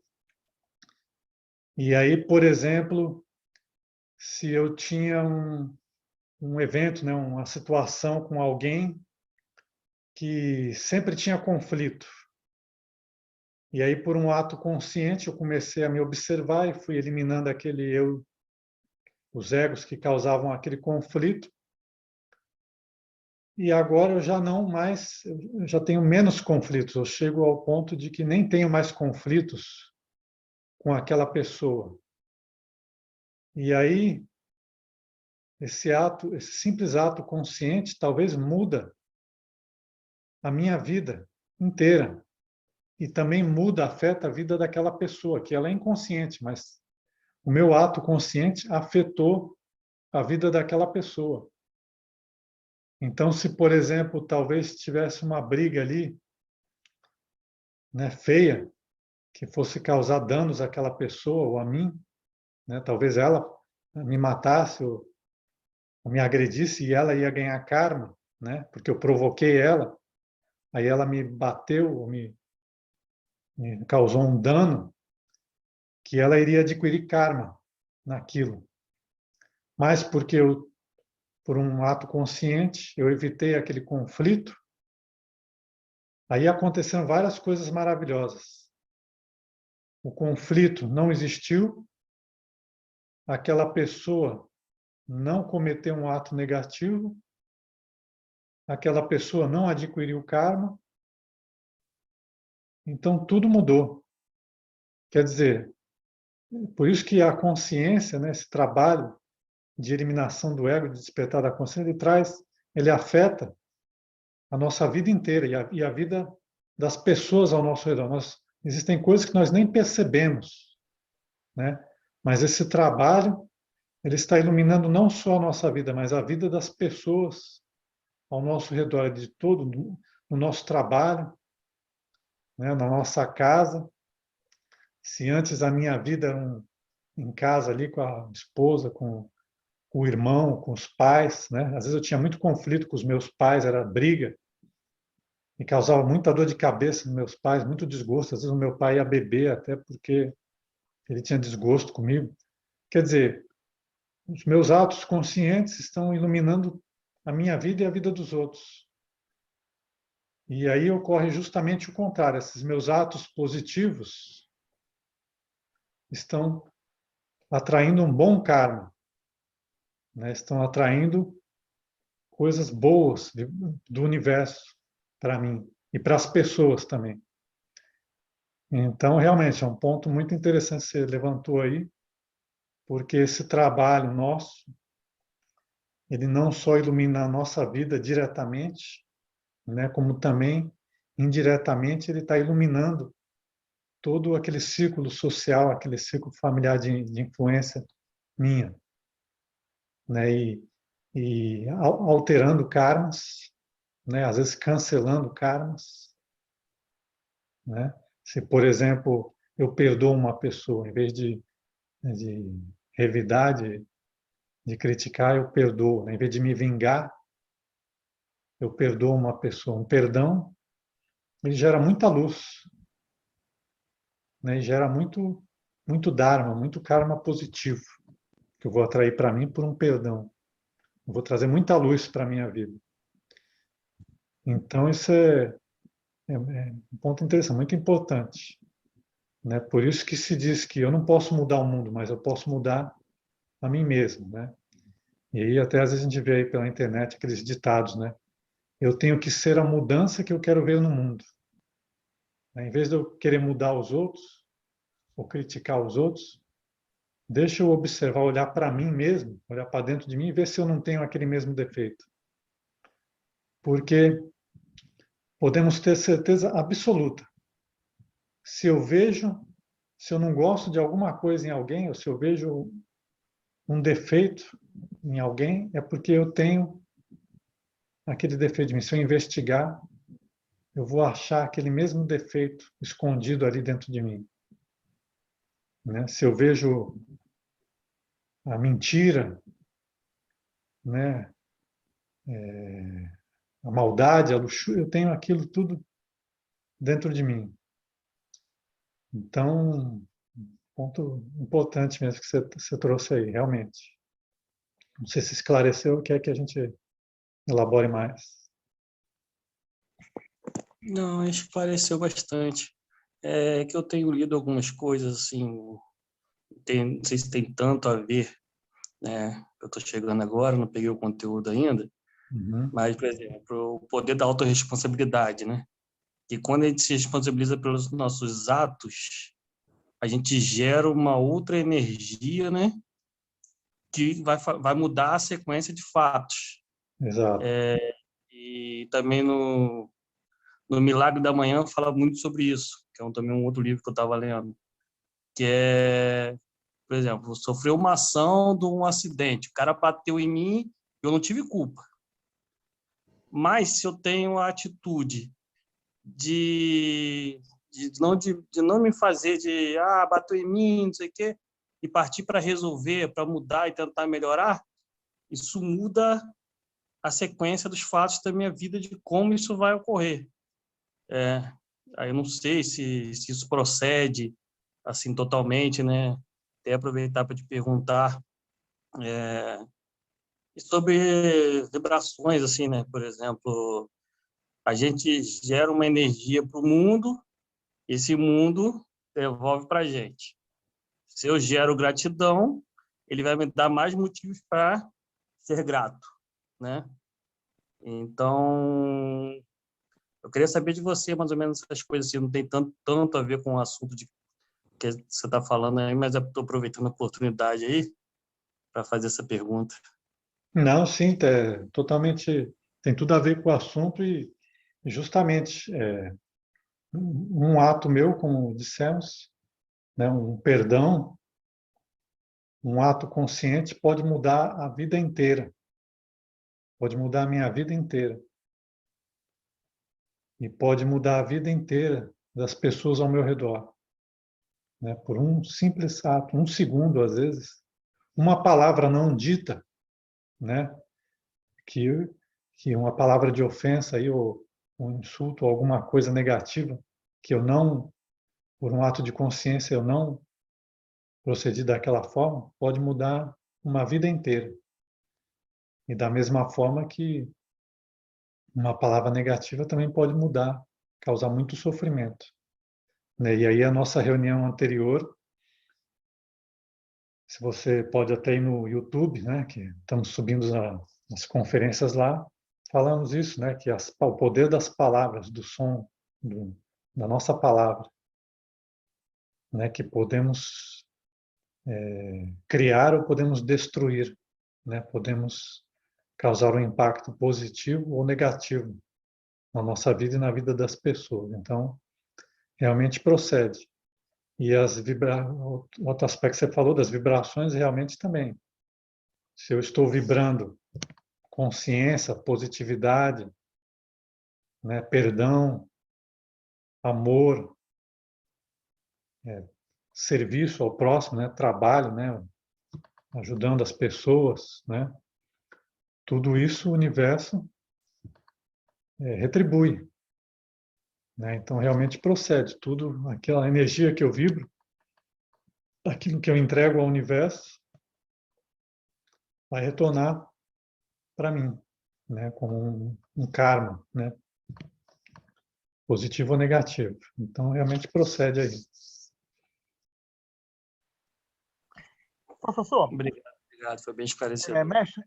E aí, por exemplo, se eu tinha um evento, né, uma situação com alguém que sempre tinha conflito. E aí, por um ato consciente, eu comecei a me observar e fui eliminando os egos que causavam aquele conflito. E agora eu já não mais, eu já tenho menos conflitos. Eu chego ao ponto de que nem tenho mais conflitos com aquela pessoa. E aí, esse simples ato consciente, talvez muda a minha vida inteira. E também afeta a vida daquela pessoa, que ela é inconsciente, mas o meu ato consciente afetou a vida daquela pessoa. Então, se, por exemplo, talvez tivesse uma briga ali, né, feia, que fosse causar danos àquela pessoa ou a mim, né, talvez ela me matasse ou me agredisse e ela ia ganhar karma, né, porque eu provoquei ela, aí ela me bateu ou me causou um dano, que ela iria adquirir karma naquilo. Mas porque eu, por um ato consciente, eu evitei aquele conflito, aí aconteceram várias coisas maravilhosas. O conflito não existiu, aquela pessoa não cometeu um ato negativo, aquela pessoa não adquiriu karma, então tudo mudou. Quer dizer, por isso que a consciência, né, esse trabalho de eliminação do ego, de despertar da consciência, ele afeta a nossa vida inteira e a vida das pessoas ao nosso redor. Existem coisas que nós nem percebemos, né? Mas esse trabalho, ele está iluminando não só a nossa vida, mas a vida das pessoas ao nosso redor, de todo, no nosso trabalho, né? Na nossa casa. Se antes a minha vida era em casa ali com a esposa, com o irmão, com os pais, né? Às vezes eu tinha muito conflito com os meus pais, era briga, me causava muita dor de cabeça nos meus pais, muito desgosto. Às vezes o meu pai ia beber até porque ele tinha desgosto comigo. Quer dizer, os meus atos conscientes estão iluminando a minha vida e a vida dos outros. E aí ocorre justamente o contrário. Esses meus atos positivos estão atraindo um bom karma, né? Estão atraindo coisas boas do universo para mim e para as pessoas também. Então, realmente, é um ponto muito interessante que você levantou aí, porque esse trabalho nosso, ele não só ilumina a nossa vida diretamente, né, como também, indiretamente, ele está iluminando todo aquele círculo social, aquele círculo familiar de influência minha, né, e alterando karmas, né, às vezes cancelando karmas, né? Se, por exemplo, eu perdoo uma pessoa, em vez de revidar, de criticar, eu perdoo, né? Em vez de me vingar, eu perdoo uma pessoa. Um perdão, ele gera muita luz, né? E gera muito dharma, muito karma positivo, que eu vou atrair para mim por um perdão. Eu vou trazer muita luz para a minha vida. Então, isso é um ponto interessante, muito importante, né? Por isso que se diz que eu não posso mudar o mundo, mas eu posso mudar a mim mesmo, né? E aí até às vezes a gente vê aí pela internet aqueles ditados, né? Eu tenho que ser a mudança que eu quero ver no mundo. Em vez de eu querer mudar os outros ou criticar os outros, deixa eu observar, olhar para mim mesmo, olhar para dentro de mim e ver se eu não tenho aquele mesmo defeito. Porque podemos ter certeza absoluta. Se eu não gosto de alguma coisa em alguém, ou se eu vejo um defeito em alguém, é porque eu tenho aquele defeito de mim. Se eu investigar, eu vou achar aquele mesmo defeito escondido ali dentro de mim, né? Se eu vejo a mentira, né, a maldade, a luxúria, eu tenho aquilo tudo dentro de mim. Então, ponto importante mesmo que você trouxe aí, realmente. Não sei se esclareceu, quer que a gente elabore mais. Não, esclareceu bastante. É que eu tenho lido algumas coisas, assim, não sei se tem tanto a ver, né? Eu estou chegando agora, não peguei o conteúdo ainda, Uhum. mas, por exemplo, o poder da autorresponsabilidade, né? Que quando a gente se responsabiliza pelos nossos atos, a gente gera uma outra energia, né? Que vai mudar a sequência de fatos. Exato. E também no Milagre da Manhã fala muito sobre isso, que é também um outro livro que eu estava lendo, que é, por exemplo, sofreu uma ação de um acidente, o cara bateu em mim, eu não tive culpa. Mas se eu tenho a atitude de não me fazer bateu em mim, não sei o quê, e partir para resolver, para mudar e tentar melhorar, isso muda a sequência dos fatos da minha vida, de como isso vai ocorrer. Aí eu não sei se isso procede assim totalmente, né? Até aproveitar para te perguntar sobre vibrações, assim, né? Por exemplo, a gente gera uma energia para o mundo, esse mundo devolve para a gente. Se eu gero gratidão, ele vai me dar mais motivos para ser grato, né? Então, eu queria saber de você, mais ou menos, essas coisas assim, não tem tanto a ver com o assunto que você está falando aí, mas eu estou aproveitando a oportunidade aí para fazer essa pergunta. Não, sim, totalmente, tem tudo a ver com o assunto e justamente um ato meu, como dissemos, né, um perdão, um ato consciente pode mudar a vida inteira, pode mudar a minha vida inteira. E pode mudar a vida inteira das pessoas ao meu redor, né? Por um simples ato, um segundo, às vezes, uma palavra não dita, né? Que uma palavra de ofensa aí, ou um insulto, ou alguma coisa negativa, que eu não, por um ato de consciência, eu não procedi daquela forma, pode mudar uma vida inteira. E da mesma forma que uma palavra negativa também pode mudar, causar muito sofrimento, né? E aí a nossa reunião anterior, se você pode até ir no YouTube, né, que estamos subindo as conferências lá, falamos isso, né, que o poder das palavras, do som, da nossa palavra, né, que podemos criar ou podemos destruir, né, podemos causar um impacto positivo ou negativo na nossa vida e na vida das pessoas. Então, realmente procede. E outro aspecto que você falou das vibrações, realmente também. Se eu estou vibrando consciência, positividade, né, perdão, amor, serviço ao próximo, né, trabalho, né, ajudando as pessoas, né, tudo isso o universo retribui, né, então realmente procede, tudo, aquela energia que eu vibro, aquilo que eu entrego ao universo, vai retornar para mim, né, como um karma, né, positivo ou negativo. Então realmente procede aí. Professor, Obrigado, foi bem esclarecedor. mestre,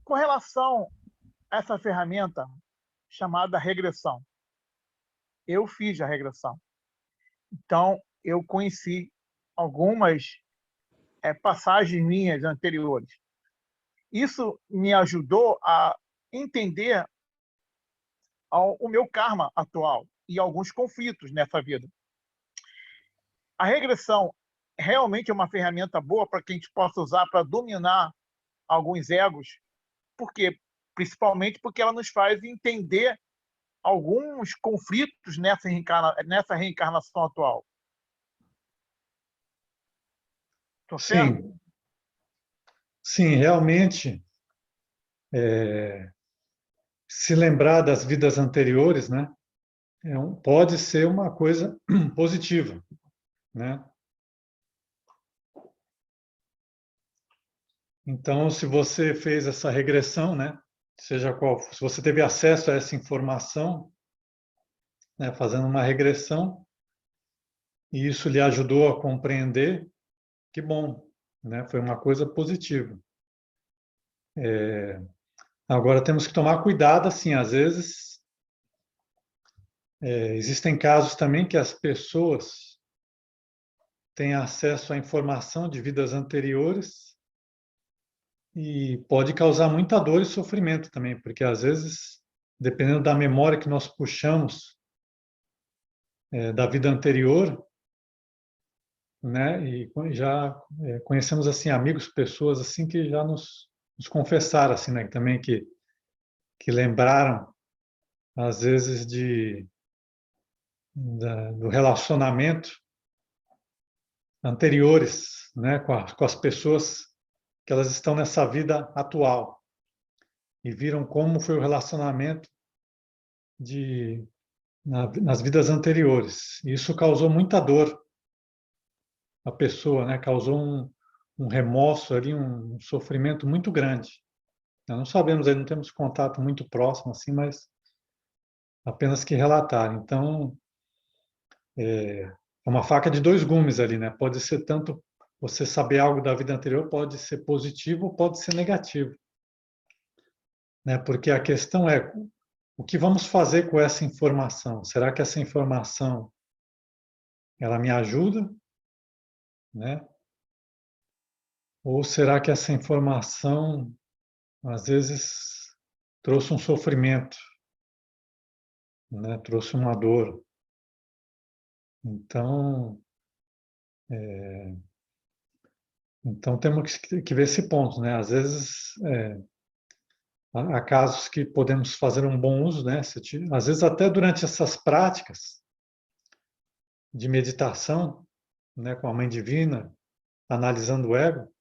com relação a essa ferramenta chamada regressão, eu fiz a regressão. Então, eu conheci algumas passagens minhas anteriores. Isso me ajudou a entender o meu karma atual e alguns conflitos nessa vida. A regressão realmente é uma ferramenta boa para que a gente possa usar para dominar alguns egos, porque principalmente porque ela nos faz entender alguns conflitos nessa reencarnação atual. Tô certo? Sim, sim, realmente, se lembrar das vidas anteriores, né, pode ser uma coisa positiva, né? Então, se você fez essa regressão, né, seja qual, se você teve acesso a essa informação, né, fazendo uma regressão, e isso lhe ajudou a compreender, que bom, né, foi uma coisa positiva. Agora temos que tomar cuidado, assim, às vezes existem casos também que as pessoas têm acesso à informação de vidas anteriores e pode causar muita dor e sofrimento também, porque às vezes, dependendo da memória que nós puxamos da vida anterior, né, e já conhecemos assim amigos, pessoas assim que já nos confessaram assim, né, também que lembraram às vezes do relacionamento anteriores, né, com as pessoas que elas estão nessa vida atual e viram como foi o relacionamento nas vidas anteriores. E isso causou muita dor à pessoa, né? Causou um remorso ali, um sofrimento muito grande. Nós não sabemos, aí não temos contato muito próximo assim, mas apenas que relatar. Então, é uma faca de dois gumes ali, né? Pode ser tanto você saber algo da vida anterior, pode ser positivo ou pode ser negativo, né? Porque a questão é o que vamos fazer com essa informação? Será que essa informação ela me ajuda, né? Ou será que essa informação às vezes trouxe um sofrimento, né? Trouxe uma dor? Então, temos que ver esse ponto, né? Às vezes, há casos que podemos fazer um bom uso, né? Às vezes até durante essas práticas de meditação, né, com a Mãe Divina, analisando o ego,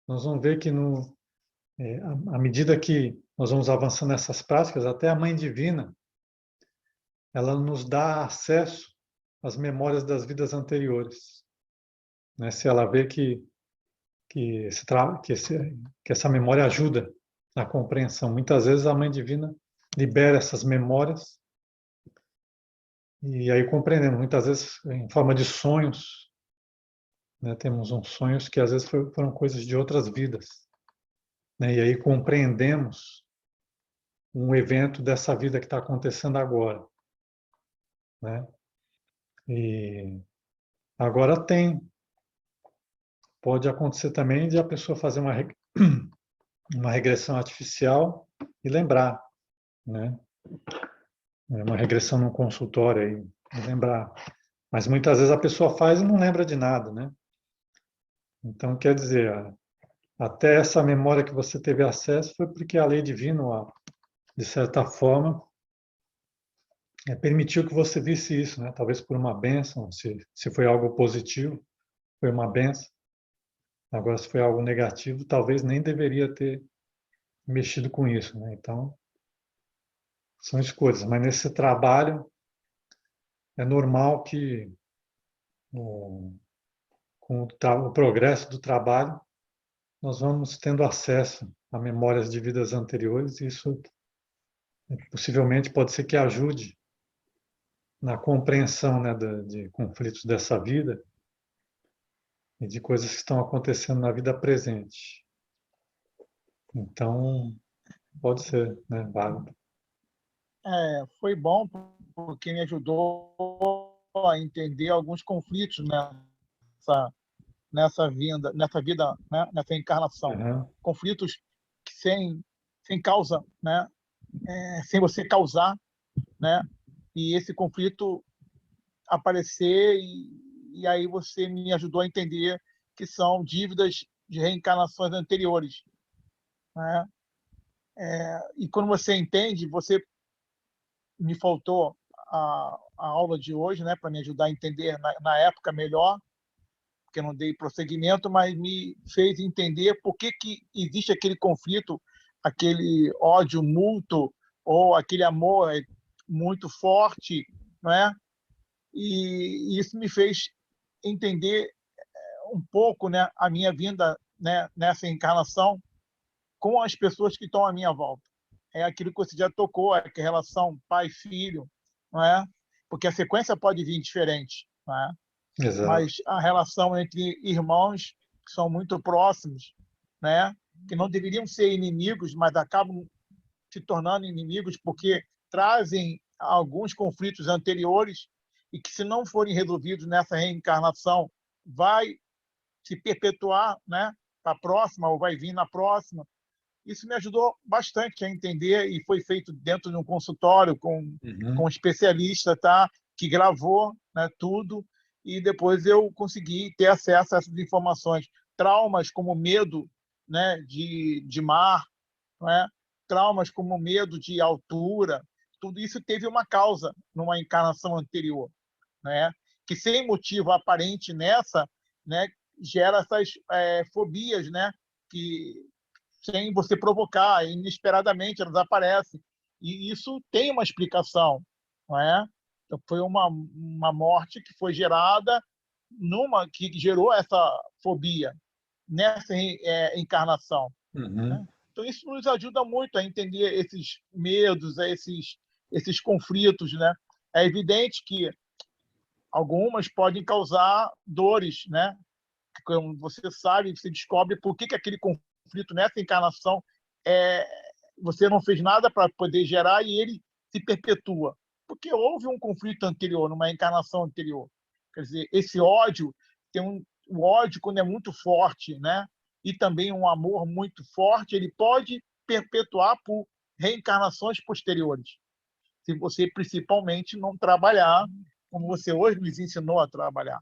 nós vamos ver que à medida que nós vamos avançando nessas práticas, até a Mãe Divina, ela nos dá acesso às memórias das vidas anteriores, né? Se ela vê que essa memória ajuda na compreensão. Muitas vezes a Mãe Divina libera essas memórias e aí compreendemos. Muitas vezes em forma de sonhos, né? Temos uns sonhos que às vezes foram coisas de outras vidas, né? E aí compreendemos um evento dessa vida que está acontecendo agora, né? E agora pode acontecer também de a pessoa fazer uma regressão artificial e lembrar, né? Uma regressão num consultório aí, e lembrar. Mas muitas vezes a pessoa faz e não lembra de nada, né? Então, quer dizer, até essa memória que você teve acesso foi porque a lei divina, de certa forma, permitiu que você visse isso, né? Talvez por uma bênção, se foi algo positivo, foi uma bênção. Agora, se foi algo negativo, talvez nem deveria ter mexido com isso, né? Então, são escolhas. Mas nesse trabalho, é normal que, com o progresso do trabalho, nós vamos tendo acesso a memórias de vidas anteriores e isso possivelmente pode ser que ajude na compreensão, né, de conflitos dessa vida e de coisas que estão acontecendo na vida presente. Então, pode ser, né, válido. Foi bom porque me ajudou a entender alguns conflitos nessa vida, né, nessa encarnação. Uhum. Conflitos que sem causa, né, sem você causar, né, e esse conflito aparecer e aí você me ajudou a entender que são dívidas de reencarnações anteriores, né? E quando você entende, você me faltou a aula de hoje, né, para me ajudar a entender na época melhor, porque eu não dei prosseguimento, mas me fez entender por que existe aquele conflito, aquele ódio mútuo ou aquele amor muito forte, não é? E isso me fez entender um pouco, né, a minha vinda, né, nessa encarnação com as pessoas que estão à minha volta. É aquilo que você já tocou, é que a relação pai-filho, não é? Porque a sequência pode vir diferente, não é? Exato. Mas a relação entre irmãos que são muito próximos, né? Que não deveriam ser inimigos, mas acabam se tornando inimigos porque trazem alguns conflitos anteriores e que, se não forem resolvidos nessa reencarnação, vai se perpetuar, né, para a próxima ou vai vir na próxima. Isso me ajudou bastante a entender e foi feito dentro de um consultório com um especialista, tá, que gravou, né, tudo e depois eu consegui ter acesso a essas informações. Traumas como medo, né, de mar, não é? Traumas como medo de altura, tudo isso teve uma causa numa encarnação anterior, né? Que sem motivo aparente nessa, né, gera essas fobias, né? Que sem você provocar, inesperadamente elas aparecem. E isso tem uma explicação, não é? Então, foi uma morte que foi gerada que gerou essa fobia nessa encarnação. Né? Uhum. Então, isso nos ajuda muito a entender esses medos, esses conflitos. Né? É evidente que algumas podem causar dores, né? Como você sabe, você descobre por que aquele conflito nessa encarnação você não fez nada para poder gerar e ele se perpetua. Porque houve um conflito anterior, numa encarnação anterior. Quer dizer, esse ódio, o ódio, quando é muito forte, né? E também um amor muito forte, ele pode perpetuar por reencarnações posteriores. Se você, principalmente, não trabalhar como você hoje nos ensinou a trabalhar.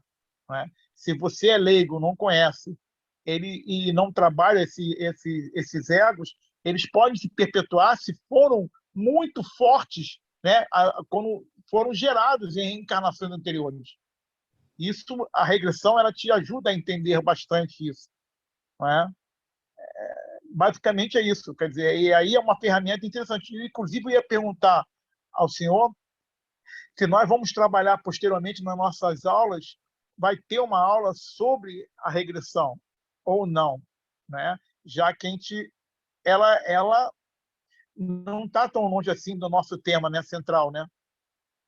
Não é? Se você é leigo, não conhece, e não trabalha esses egos, eles podem se perpetuar se foram muito fortes, né, quando foram gerados em reencarnações anteriores. Isso, a regressão, ela te ajuda a entender bastante isso. Não é? Basicamente é isso. Quer dizer, e aí é uma ferramenta interessante. Inclusive, eu ia perguntar ao senhor se nós vamos trabalhar posteriormente nas nossas aulas, vai ter uma aula sobre a regressão ou não, né? Já que ela não está tão longe assim do nosso tema, né, central, né?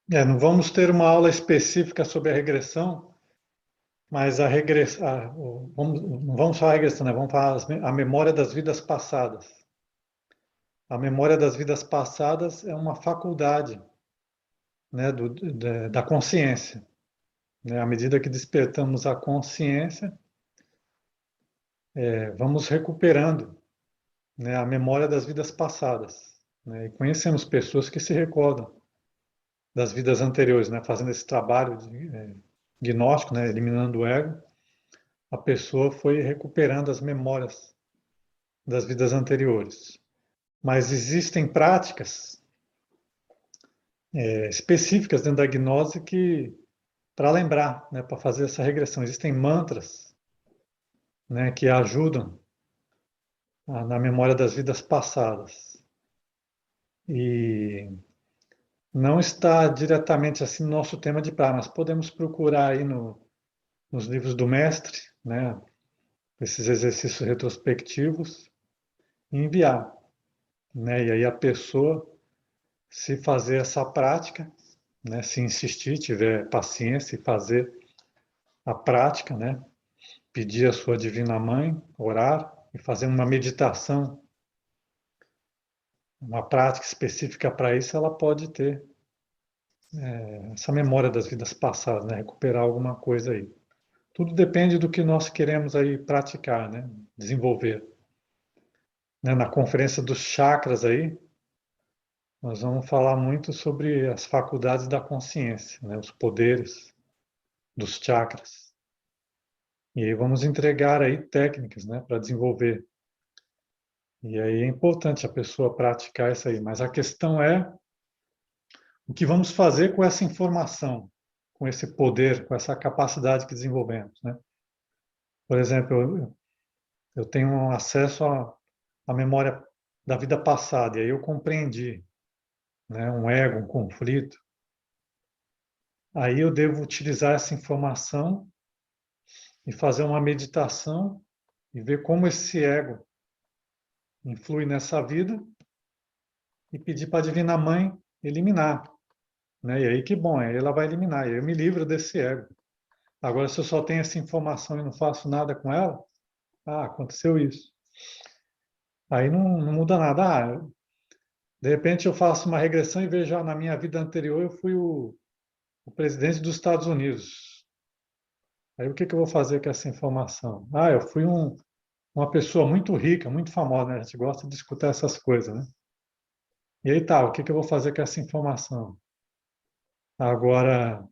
Não vamos ter uma aula específica sobre a regressão, mas a regressão, não vamos falar a regressão, né? Vamos falar a memória das vidas passadas. A memória das vidas passadas é uma faculdade, né, da consciência. Né? À medida que despertamos a consciência, vamos recuperando, né, a memória das vidas passadas. Né? E conhecemos pessoas que se recordam das vidas anteriores, né? Fazendo esse trabalho de gnóstico, né? Eliminando o ego, a pessoa foi recuperando as memórias das vidas anteriores. Mas existem práticas específicas dentro da gnose que, para lembrar, né? Para fazer essa regressão, existem mantras, né? Que ajudam na memória das vidas passadas. E não está diretamente assim no nosso tema de praia, mas podemos procurar aí nos livros do mestre, né? Esses exercícios retrospectivos e enviar, né? E aí a pessoa, se fazer essa prática, né? Se insistir, tiver paciência e fazer a prática, né? Pedir a sua Divina Mãe, orar e fazer uma meditação, uma prática específica para isso, ela pode ter essa memória das vidas passadas, né? Recuperar alguma coisa aí. Tudo depende do que nós queremos aí praticar, né? Desenvolver. Né? Na conferência dos chakras aí, nós vamos falar muito sobre as faculdades da consciência, né? Os poderes dos chakras. E aí vamos entregar aí técnicas, né? Para desenvolver. E aí é importante a pessoa praticar isso aí. Mas a questão é o que vamos fazer com essa informação, com esse poder, com essa capacidade que desenvolvemos, né? Por exemplo, eu tenho acesso à memória da vida passada, e aí eu compreendi, né, um ego, um conflito. Aí eu devo utilizar essa informação e fazer uma meditação e ver como esse ego influi nessa vida e pedir para a Divina Mãe eliminar. Né? E aí que bom, aí ela vai eliminar, e aí eu me livro desse ego. Agora, se eu só tenho essa informação e não faço nada com ela, aconteceu isso. Aí não muda nada. De repente eu faço uma regressão e vejo, na minha vida anterior eu fui o presidente dos Estados Unidos. Aí o que eu vou fazer com essa informação? Eu fui uma pessoa muito rica, muito famosa, né? A gente gosta de escutar essas coisas, né? E aí o que eu vou fazer com essa informação? Agora,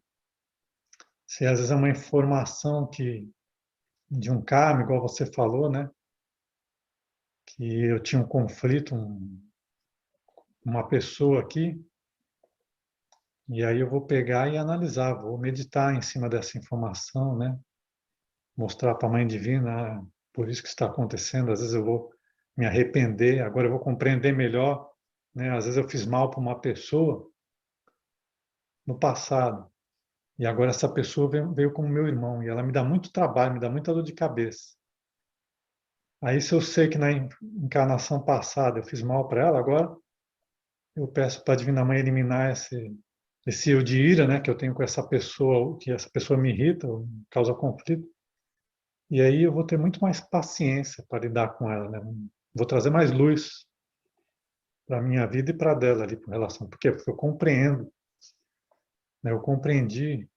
se às vezes é uma informação de um karma, igual você falou, né? Que eu tinha um conflito, uma pessoa aqui, e aí eu vou pegar e analisar, vou meditar em cima dessa informação, né? Mostrar para a Mãe Divina, por isso que está acontecendo. Às vezes eu vou me arrepender, agora eu vou compreender melhor, né? Às vezes eu fiz mal para uma pessoa no passado, e agora essa pessoa veio como meu irmão, e ela me dá muito trabalho, me dá muita dor de cabeça. Aí se eu sei que na encarnação passada eu fiz mal para ela, agora eu peço para a Divina Mãe eliminar esse eu de ira, né, que eu tenho com essa pessoa, que essa pessoa me irrita, causa conflito. E aí eu vou ter muito mais paciência para lidar com ela, né? Vou trazer mais luz para a minha vida e para a dela ali, com relação. Por quê? Porque eu compreendo, né? Eu compreendi,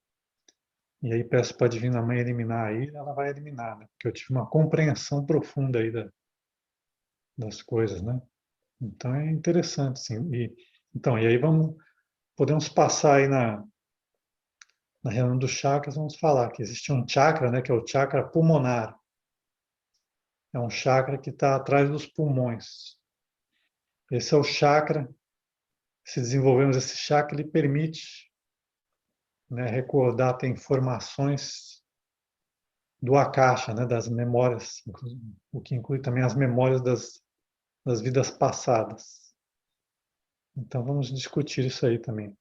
e aí peço para a Divina Mãe eliminar aí, ela vai eliminar, né? Porque eu tive uma compreensão profunda aí das coisas, né? Então é interessante, sim. E aí podemos passar aí na reunião dos chakras, vamos falar que existe um chakra, né, que é o chakra pulmonar. É um chakra que está atrás dos pulmões. Esse é o chakra, se desenvolvemos esse chakra, ele permite, né, recordar, ter informações do Akasha, né, das memórias, o que inclui também as memórias das vidas passadas. Então vamos discutir isso aí também.